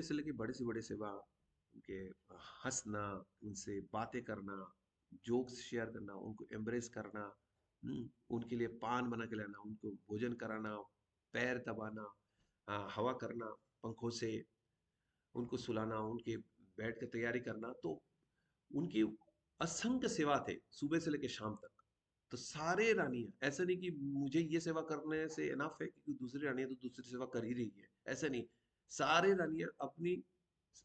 से लेके बड़े से बड़े सेवा, उनके हंसना, उनसे बातें करना, जोक्स शेयर करना, उनको एम्ब्रेस करना, उनके लिए पान बना के लाना, उनको भोजन कराना, पैर दबाना, हवा करना पंखों से, उनको सुलाना, उनके बेड की तैयारी करना। तो उनकी असंख्य सेवा थे सुबह से लेकर शाम तक। तो सारे रानियां, ऐसा नहीं कि मुझे ये सेवा करने से इनफ है क्योंकि दूसरी रानियां तो दूसरी सेवा कर ही रही है, ऐसा नहीं। सारे रानियां अपनी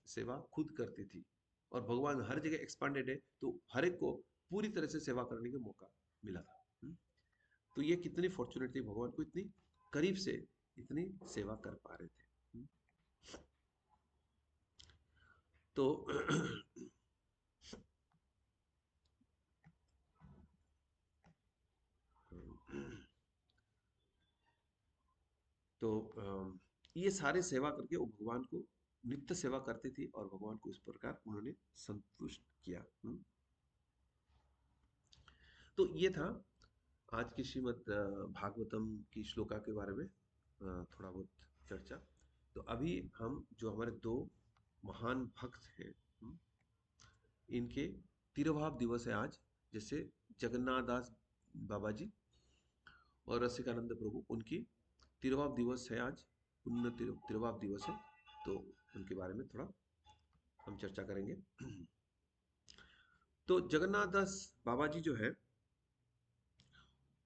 सेवा खुद करती थी। और भगवान हर जगह एक्सपांडेड है, तो हर एक को पूरी तरह से सेवा करने का मौका मिला था। तो ये कितनी फॉर्चुनेट थी, भगवान को इतनी करीब से इतनी सेवा कर पा रहे थे। तो तो ये सारे सेवा करके वो भगवान को नित्य सेवा करती थी, और भगवान को इस प्रकार उन्होंने संतुष्ट किया। तो ये था आज की श्रीमद् भागवतम की श्लोका के बारे में थोड़ा बहुत चर्चा। तो अभी हम जो हमारे दो महान भक्त हैं, इनके तिरुभाव दिवस है आज। जैसे जगन्नाथ दास बाबा जी और रसिकानंद प्रभु, उनकी तिरुभाव दिवस है आज, पुण्य तिरुभाव दिवस है। तो उनके बारे में थोड़ा हम चर्चा करेंगे। तो जगन्नाथ दास बाबा जी जो है,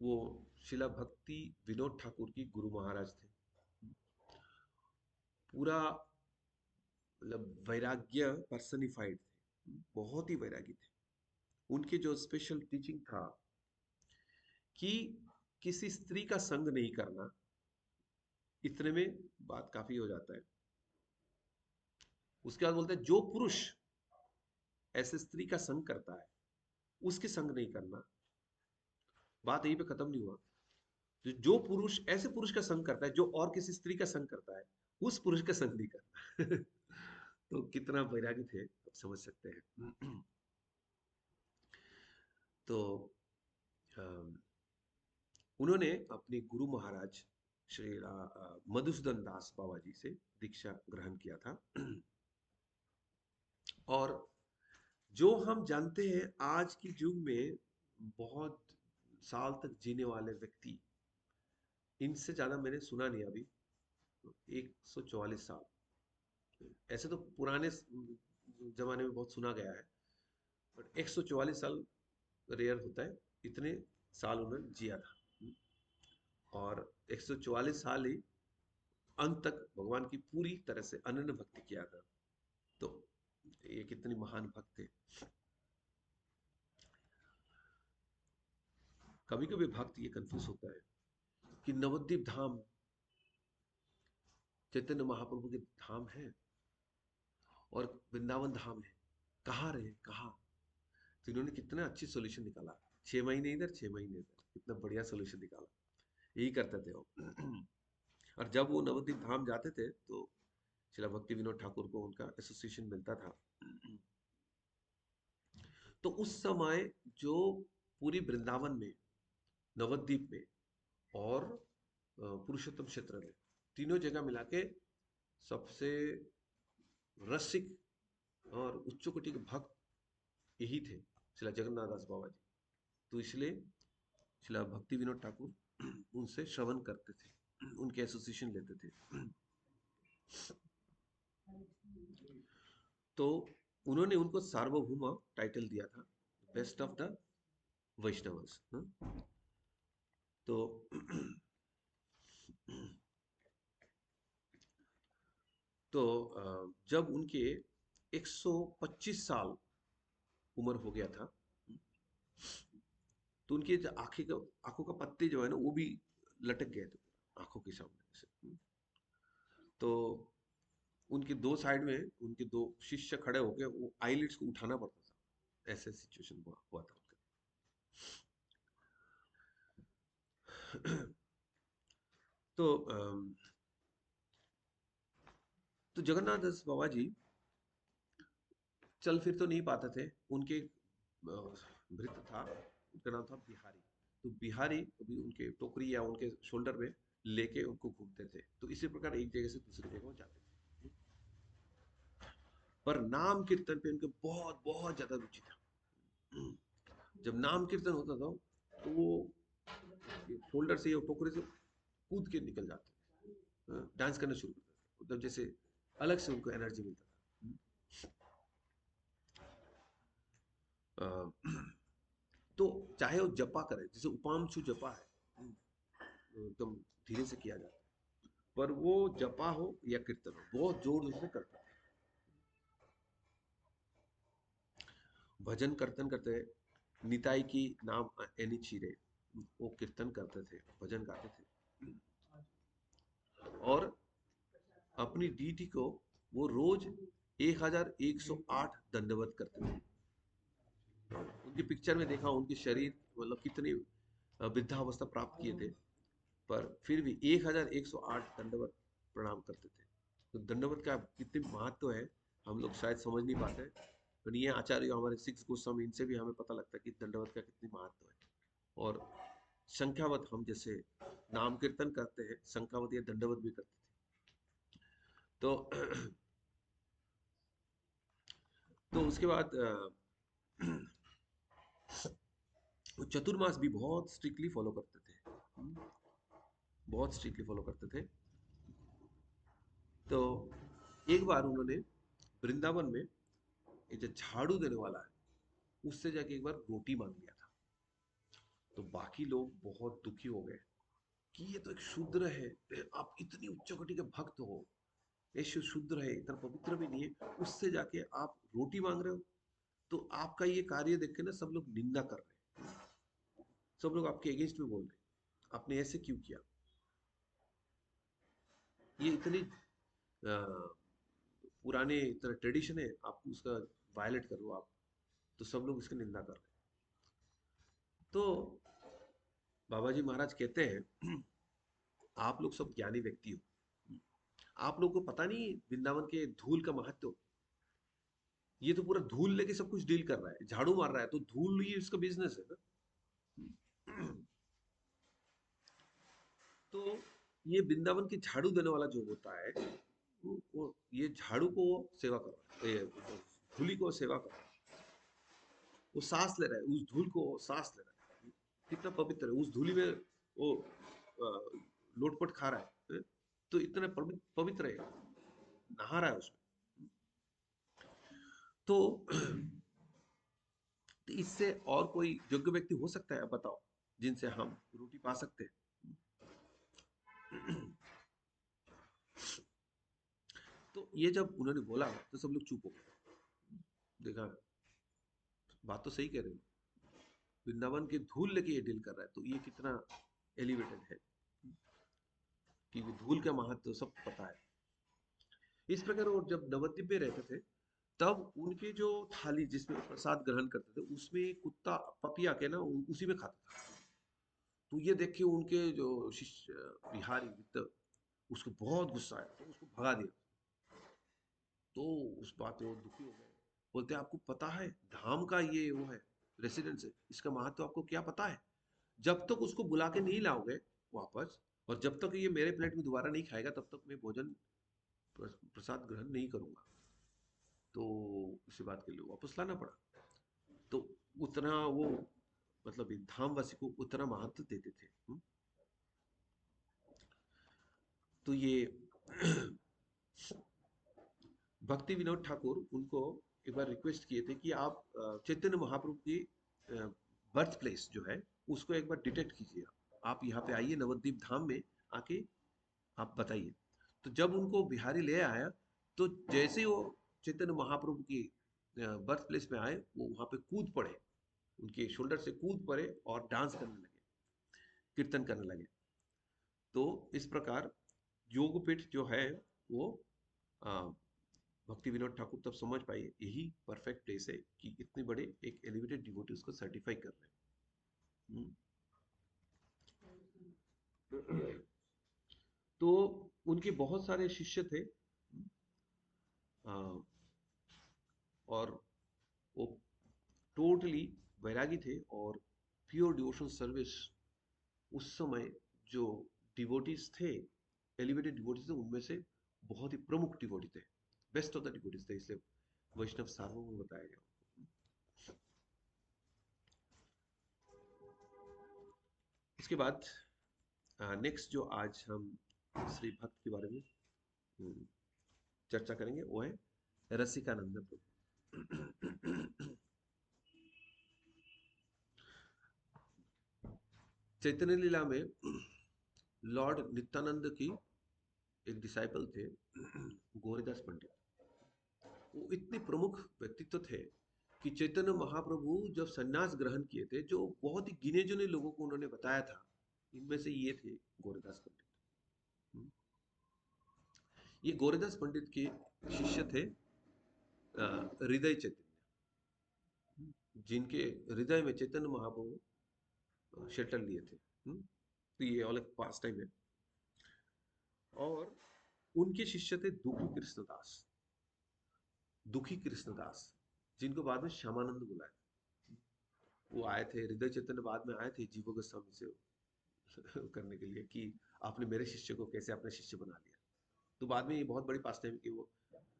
वो शिला भक्ति विनोद ठाकुर की गुरु महाराज थे। पूरा मतलब वैराग्य पर्सनिफाइड थे, बहुत ही वैरागी थे। उनके जो स्पेशल टीचिंग था कि किसी स्त्री का संग नहीं करना, इतने में बात काफी हो जाता है। उसके बाद बोलते हैं जो पुरुष ऐसे स्त्री का संग करता है उसके संग नहीं करना। बात यहीं पे खत्म नहीं हुआ। जो पुरुष ऐसे पुरुष का संग करता है जो और किसी स्त्री का संग करता है, उस पुरुष का संग नहीं करना। तो कितना वैरागी थे आप समझ सकते हैं। तो अम, उन्होंने अपने गुरु महाराज श्री मधुसूदन दास बाबा जी से दीक्षा ग्रहण किया था। और जो हम जानते हैं आज की युग में बहुत साल तक जीने वाले व्यक्ति, इनसे ज्यादा मैंने सुना नहीं अभी। 144 साल, ऐसे तो पुराने जमाने में बहुत सुना गया है, बट 144 साल रेयर होता है। इतने साल उन्होंने जिया था, और 144 साल ही अंत तक भगवान की पूरी तरह से अनन्य भक्ति किया था। तो ये कितनी महान भक्त थे। कभी कभी भक्त ये कंफ्यूज होता है कि नवद्वीप धाम चैतन्य महाप्रभु के धाम है और वृंदावन धाम है, कहाँ रहे कहाँ। तो इन्होंने कितना अच्छी सोल्यूशन निकाला, 6 महीने इधर 6 महीने इधर, कितना बढ़िया सोल्यूशन निकाला। यही करते थे वो। और जब वो नवद्वीप धाम जाते थे तो श्रीला भक्ति विनोद ठाकुर को उनका एसोसिएशन मिलता था। तो उस समय जो पूरी वृंदावन में, नवद्वीप में और पुरुषोत्तम क्षेत्र में, तीनों जगह मिला के सबसे रसिक और उच्च कोटि के भक्त यही थे, श्रीला जगन्नाथ दास बाबा जी। तो इसलिए श्रीला भक्ति विनोद ठाकुर उनसे श्रवण करते थे, उनके एसोसिएशन लेते थे। तो उन्होंने उनको सार्वभौम टाइटल दिया था, बेस्ट ऑफ द वैष्णवस। तो तो जब उनके 125 साल उम्र हो गया था, तो उनके जो आंखों का पत्ते जो है ना वो भी लटक गए थे आंखों के सामने से। तो उनके दो साइड में उनके दो शिष्य खड़े होके वो आईलिड्स को उठाना पड़ता था, ऐसे सिचुएशन हुआ था उनका। तो तो जगन्नाथ दास बाबा जी चल फिर तो नहीं पाते थे। उनके एक, भृत्य था, उनका नाम था बिहारी। तो बिहारी अभी उनके टोकरी या उनके शोल्डर में लेके उनको घूमते थे। तो इसी प्रकार एक जगह से दूसरी जगह वो जाते थे। पर नाम कीर्तन पे उनके बहुत बहुत ज्यादा रुचि था। जब नाम कीर्तन होता था तो वो फोल्डर से या टोकरे से कूद के निकल जाते थे, डांस करना शुरू करते थे, मतलब जैसे अलग से उनको एनर्जी मिलता था। तो चाहे वो जपा करे, जैसे उपांशु जपा है, एकदम धीरे से किया जाता है, पर वो जपा हो या कीर्तन हो बहुत जोर जोर से करता है। भजन कीर्तन करते हैं, निताई की नाम एनी चीरे, वो कीर्तन करते थे, भजन गाते थे। और अपनी डीटी को वो रोज 1108 दंडवत करते थे। उनकी पिक्चर में देखा उनके शरीर मतलब कितनी वृद्धावस्था प्राप्त किए थे, पर फिर भी 1108 दंडवत प्रणाम करते थे। तो दंडवत का कितनी महत्व है हम लोग शायद समझ नहीं पाते, तो ये आचार्य हमारे सिक्स गोस्वामी, इनसे भी हमें पता लगता है कि दंडवत का कितनी महत्व है। और संख्यावत हम जैसे नाम कीर्तन करते हैं, संख्यावत या दंडवत भी करते थे। तो तो उसके बाद वो चतुर्मास भी बहुत स्ट्रिक्टली फॉलो करते थे, बहुत स्ट्रिक्टली फॉलो करते थे। तो एक बार उन्होंने वृंदावन में ये जो झाड़ू देने वाला है उससे जाके एक बार रोटी मांग लिया था। तो बाकी लोग बहुत दुखी हो गए कि ये तो एक शूद्र है, आप इतनी उच्च कोटि के भक्त हो, ये शूद्र है, इतना पवित्र भी नहीं है, उससे जाके आप रोटी मांग रहे हो। तो आपका ये कार्य देख के ना सब लोग निंदा कर रहे हैं, सब लोग आपके अगेंस्ट में बोल रहे हैं, आपने ऐसे क्यों किया, ये इतनी पुराने इतना ट्रेडिशन है, आप उसका वायलेट कर रहे हो आप। तो सब लोग इसकी निंदा कर रहे हैं। तो बाबा जी महाराज कहते हैं, आप लोग सब ज्ञानी व्यक्ति हो, आप लोग को पता नहीं वृंदावन के धूल का महत्व। ये तो पूरा धूल लेके सब कुछ डील कर रहा है, झाड़ू मार रहा है, तो धूल ही इसका बिजनेस है ना। तो ये वृंदावन के झाड़ू देने वाला जो होता है, ये झाड़ू को सेवा कर रहा है, ये धूली को सेवा कर रहा है, वो सांस ले रहा है, उस धूल को सांस ले रहा है, कितना पवित्र है, उस धूली में वो लोटपट खा रहा है, तो इतना पवित्र है, नहा रहा है उसमें। तो इससे और कोई योग्य व्यक्ति हो सकता है, आप बताओ, जिनसे हम रोटी पा सकते हैं। तो ये जब उन्होंने बोला तो सब लोग चुप हो गए, देखा, बात तो सही कह रहे हो, वृंदावन के धूल लेके ये डील कर रहा है, तो ये कितना एलिवेटेड है, कि धूल का महत्व सब पता है। इस प्रकार वो जब नवद्वीप में रहते थे, तब उनके जो थाली जिसमें वो प्रसाद ग्रहण करते थे, उसमें एक कुत्ता पपिया के ना उसी में खाता था। तो ये देख के उनके जो शिष्य बिहारी मित्र, उसको बहुत गुस्सा आया, तो उसको भगा दिया। तो उस बात पे वो दुखी हो गए, बोलते आपको पता है धाम का ये वो है, रेसिडेंस है, इसका महत्व आपको क्या पता है? जब तक उसको बुला के नहीं लाओगे वापस, और जब तक ये मेरे प्लेट में दोबारा नहीं खाएगा, तब तक मैं भोजन प्रसाद ग्रहण नहीं करूंगा। तो इसी बात के लिए वापस लाना पड़ा। तो उतना वो, मतलब धामवासी को उतना महत्व देते थे। तो ये भक्ति विनोद ठाकुर उनको एक बार रिक्वेस्ट किए थे कि आप चैतन्य महाप्रभु की बर्थ प्लेस जो है उसको एक बार डिटेक्ट कीजिए, आप यहाँ पे आइए नवद्वीप धाम में आके आप बताइए। तो जब उनको बिहारी ले आया, तो जैसे ही वो चैतन्य महाप्रभु की बर्थ प्लेस में आए, वो वहां पे कूद पड़े, उनके शोल्डर से कूद पड़े और डांस करने लगे, कीर्तन करने लगे। तो इस प्रकार योगपीठ जो है वो, आ, भक्ति विनोद ठाकुर तब समझ पाए यही परफेक्ट प्लेस है कि इतने बड़े एक एलिवेटेड डिवोटीज को सर्टिफाई कर रहे हैं। तो उनके बहुत सारे शिष्य थे, आ, और वो टोटली वैरागी थे, और प्योर डिवोशनल सर्विस उस समय जो डिवोटीज थे, एलिवेटेड डिवोटीज थे, उनमें से बहुत ही प्रमुख डिवोटी थे, बेस्ट ऑफ द डिवोटीज थे, इसलिए वैष्णव सार्वभौम बताया गया। इसके बाद नेक्स्ट जो आज हम श्री भक्त के बारे में हम्म, चर्चा करेंगे, वो है रसिकानंद प्रभु। चैतन्य लीला में लॉर्ड नित्यानंद की एक डिसाइपल थे, गौरीदास पंडित। वो इतने प्रमुख व्यक्तित्व थे कि चैतन्य महाप्रभु जब संन्यास ग्रहण किए थे, जो बहुत ही गिने चुने लोगों को उन्होंने बताया था, इनमें से ये थे गौरीदास पंडित। हम्म। ये गौरीदास पंडित के शिष्य थे हृदय चैतन्य, जिनके हृदय में चैतन्य महाप्रभु शेल्टर लिए थे। तो ये अलग पास टाइम है। और उनके शिष्य थे दुखी कृष्णदास, दुखी कृष्णदास, जिनको बाद में श्यामानंद बुलाया। वो आए थे, हृदय चैतन्य बाद में आए थे जीवो गोस्वामी से करने के लिए कि आपने मेरे शिष्य को कैसे अपने शिष्य बना लिया। तो बाद में ये बहुत बड़ी पास टाइम कि वो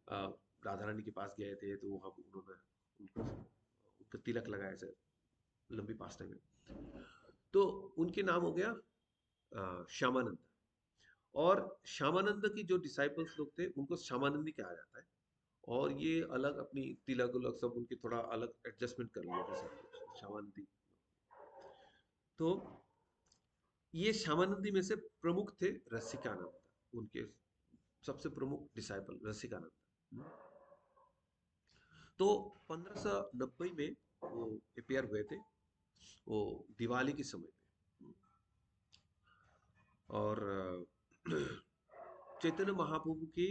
अ, राधा रानी के पास गए थे, तो वहां उन्होंने उनको उनका तिलक लगाया, सर, लंबी पास टाइम है। तो उनके नाम हो गया श्यामानंद। और श्यामानंद की जो डिसाइपल्स लोग थे उनको श्यामानंदी कहा जाता है। और ये अलग अपनी तिलक उलक सब उनके थोड़ा अलग एडजस्टमेंट कर लिया था सब कुछ, श्यामानंदी। तो ये श्यामानंदी में से प्रमुख थे रसिकानंद, उनके सबसे प्रमुख डिसाइपल रसिकानंद। तो 1590 में वो अपेयर हुए थे, वो दिवाली के समय पे। और चैतन्य महाप्रभु की,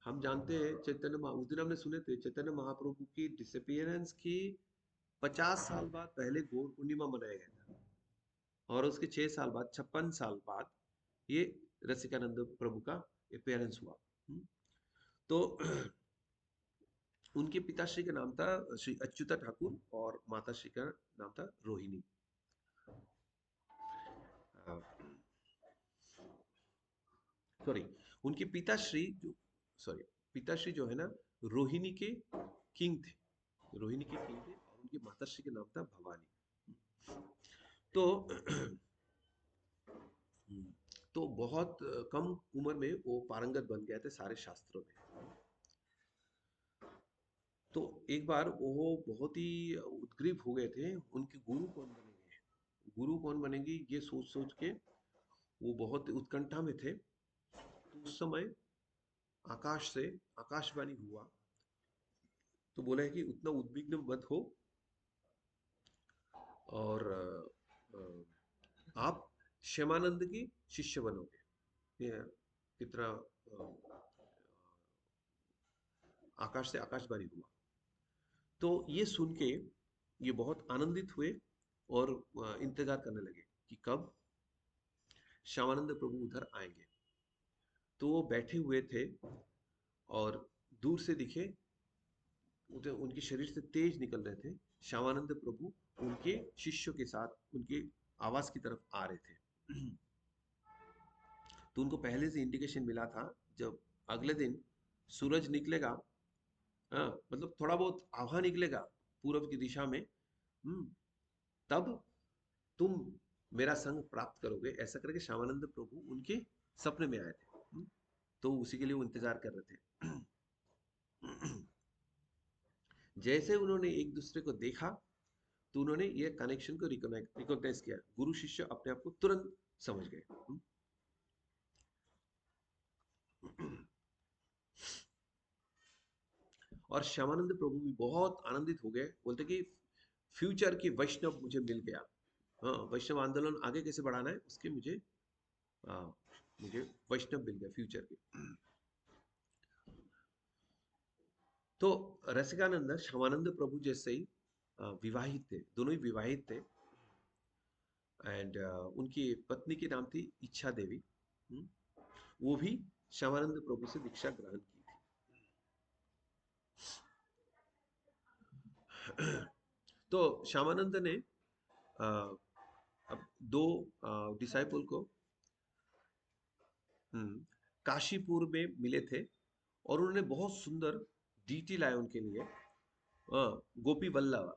हम जानते हैं उस दिन हमने सुने थे चैतन्य महाप्रभु की डिसअपियरेंस की 50 साल बाद पहले गौर पूर्णिमा मनाया गया था, और उसके 6 साल बाद 56 साल बाद ये रसिकानंद प्रभु का अपियरेंस हुआ। तो उनके पिताश्री का नाम था श्री अच्युता ठाकुर और माताश्री का नाम था रोहिणी। सॉरी, उनके पिताश्री जो सॉरी पिताश्री जो है ना, रोहिणी के किंग थे, रोहिणी के किंग थे, और उनकी माताश्री का नाम था भवानी। तो तो बहुत कम उम्र में वो पारंगत बन गए थे सारे शास्त्रों में। तो एक बार वो बहुत ही उद्ग्रीव हो गए थे, उनके गुरु कौन बनेंगे, गुरु कौन बनेंगे, ये सोच सोच के वो बहुत उत्कंठा में थे। तो उस समय आकाश से आकाशवाणी हुआ, तो बोला है कि उतना उद्विग्न मत हो, और आप श्यामानंद की शिष्य बनोगे। ये कितना आकाश से आकाशवाणी हुआ। तो ये सुन के ये बहुत आनंदित हुए, और इंतजार करने लगे कि कब श्यामानंद प्रभु उधर आएंगे। तो वो बैठे हुए थे, और दूर से दिखे, उधर उनके शरीर से तेज निकल रहे थे। श्यामानंद प्रभु उनके शिष्यों के साथ उनके आवास की तरफ आ रहे थे। तो उनको पहले से इंडिकेशन मिला था, जब अगले दिन सूरज निकलेगा, हाँ, मतलब थोड़ा बहुत आभा निकलेगा पूरब की दिशा में, तब तुम मेरा संग प्राप्त करोगे, ऐसा करके श्यामानंद प्रभु उनके सपने में आए थे। तो उसी के लिए वो इंतजार कर रहे थे। जैसे उन्होंने एक दूसरे को देखा, तो उन्होंने ये कनेक्शन को रिकॉग्नाइज किया, गुरु शिष्य अपने आप को तुरंत समझ गए। और श्यामानंद प्रभु भी बहुत आनंदित हो गए, बोलते कि फ्यूचर की वैष्णव मुझे मिल गया। हाँ, वैष्णव आंदोलन आगे कैसे बढ़ाना है उसके मुझे वैष्णव मिल गया फ्यूचर के। तो रसिकानंद श्यामानंद प्रभु जैसे ही विवाहित थे, दोनों ही विवाहित थे। एंड उनकी पत्नी की नाम थी इच्छा देवी। वो भी श्यामानंद प्रभु से दीक्षा ग्रहण की थी। तो श्यामानंद ने अब दो डिसाइपल को काशीपुर में मिले थे, और उन्होंने बहुत सुंदर डीटी लाए उनके लिए। गोपी वल्लभ,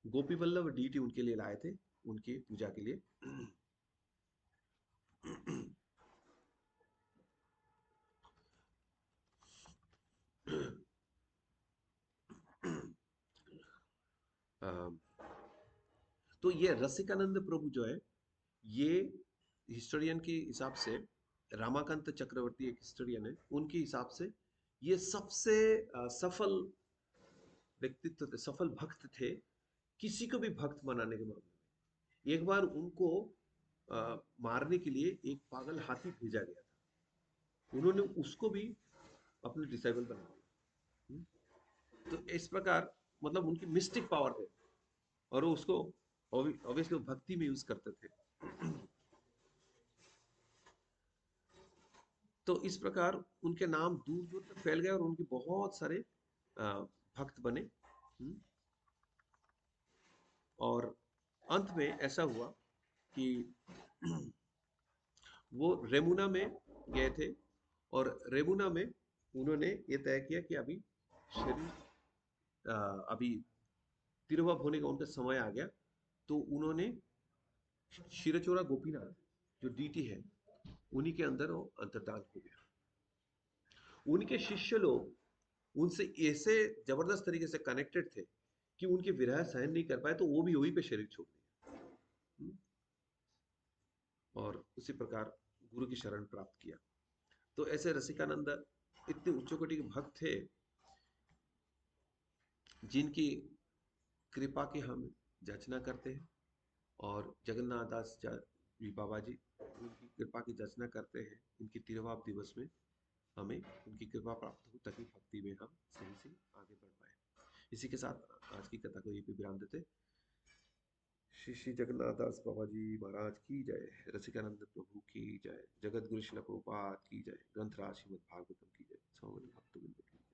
गोपी वल्लभ डीटी उनके लिए लाए थे, उनकी पूजा के लिए। तो ये रसिकानंद प्रभु जो है, ये हिस्टोरियन के हिसाब से, रामाकांत चक्रवर्ती एक हिस्टोरियन है, उनके हिसाब से ये सबसे सफल व्यक्तित्व थे, सफल भक्त थे, किसी को भी भक्त बनाने के मामले में। एक बार उनको मारने के लिए एक पागल हाथी भेजा गया था, उन्होंने उसको भी अपने डिसाइबल बना लिया। तो इस प्रकार मतलब उनकी मिस्टिक पावर थे, और वो उसको ऑब्वियसली भक्ति में यूज करते थे। तो इस प्रकार उनके नाम दूर दूर तक फैल गए, और उनके बहुत सारे भक्त बने। और अंत में ऐसा हुआ कि वो रेमुना में गए थे, और रेमुना में उन्होंने ये तय किया कि अभी अभी तिरुवा होने का उनका समय आ गया। तो उन्होंने क्षीरचोरा गोपीनाथ जो डीटी है, उन्हीं के अंदर वो अंतर्धान हो गया। उनके शिष्य लोग उनसे ऐसे जबरदस्त तरीके से कनेक्टेड थे कि उनके विरह सहन नहीं कर पाए, तो वो भी वहीं पे शरीर छोड़ दिया। और उसी प्रकार गुरु की शरण प्राप्त किया। तो ऐसे रसिकानंद इतने उच्च कोटि के भक्त थे जिनकी कृपा की हम याचना करते हैं। और जगन्नाथ दास जी बाबा जी, उनकी कृपा की याचना करते हैं इनकी तिरुभाव दिवस में, हमें उनकी कृपा प्राप्त हो ताकि भक्ति में हम सही से आगे बढ़ पाए। इसी के साथ आज की कथा को यहीं पे विराम देते। श्री श्री जगन्नाथ दास बाबा जी महाराज की जय, रसिकानंद प्रभु की जय, जगत गुरु श्रील प्रभुपाद की जय, ग्रंथराज श्रीमद् भागवतम की जय, समस्त भक्तवृंद की जय।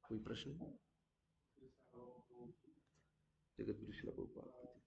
कोई प्रश्न? जगत गुरु श्रील प्रभुपाद की जय।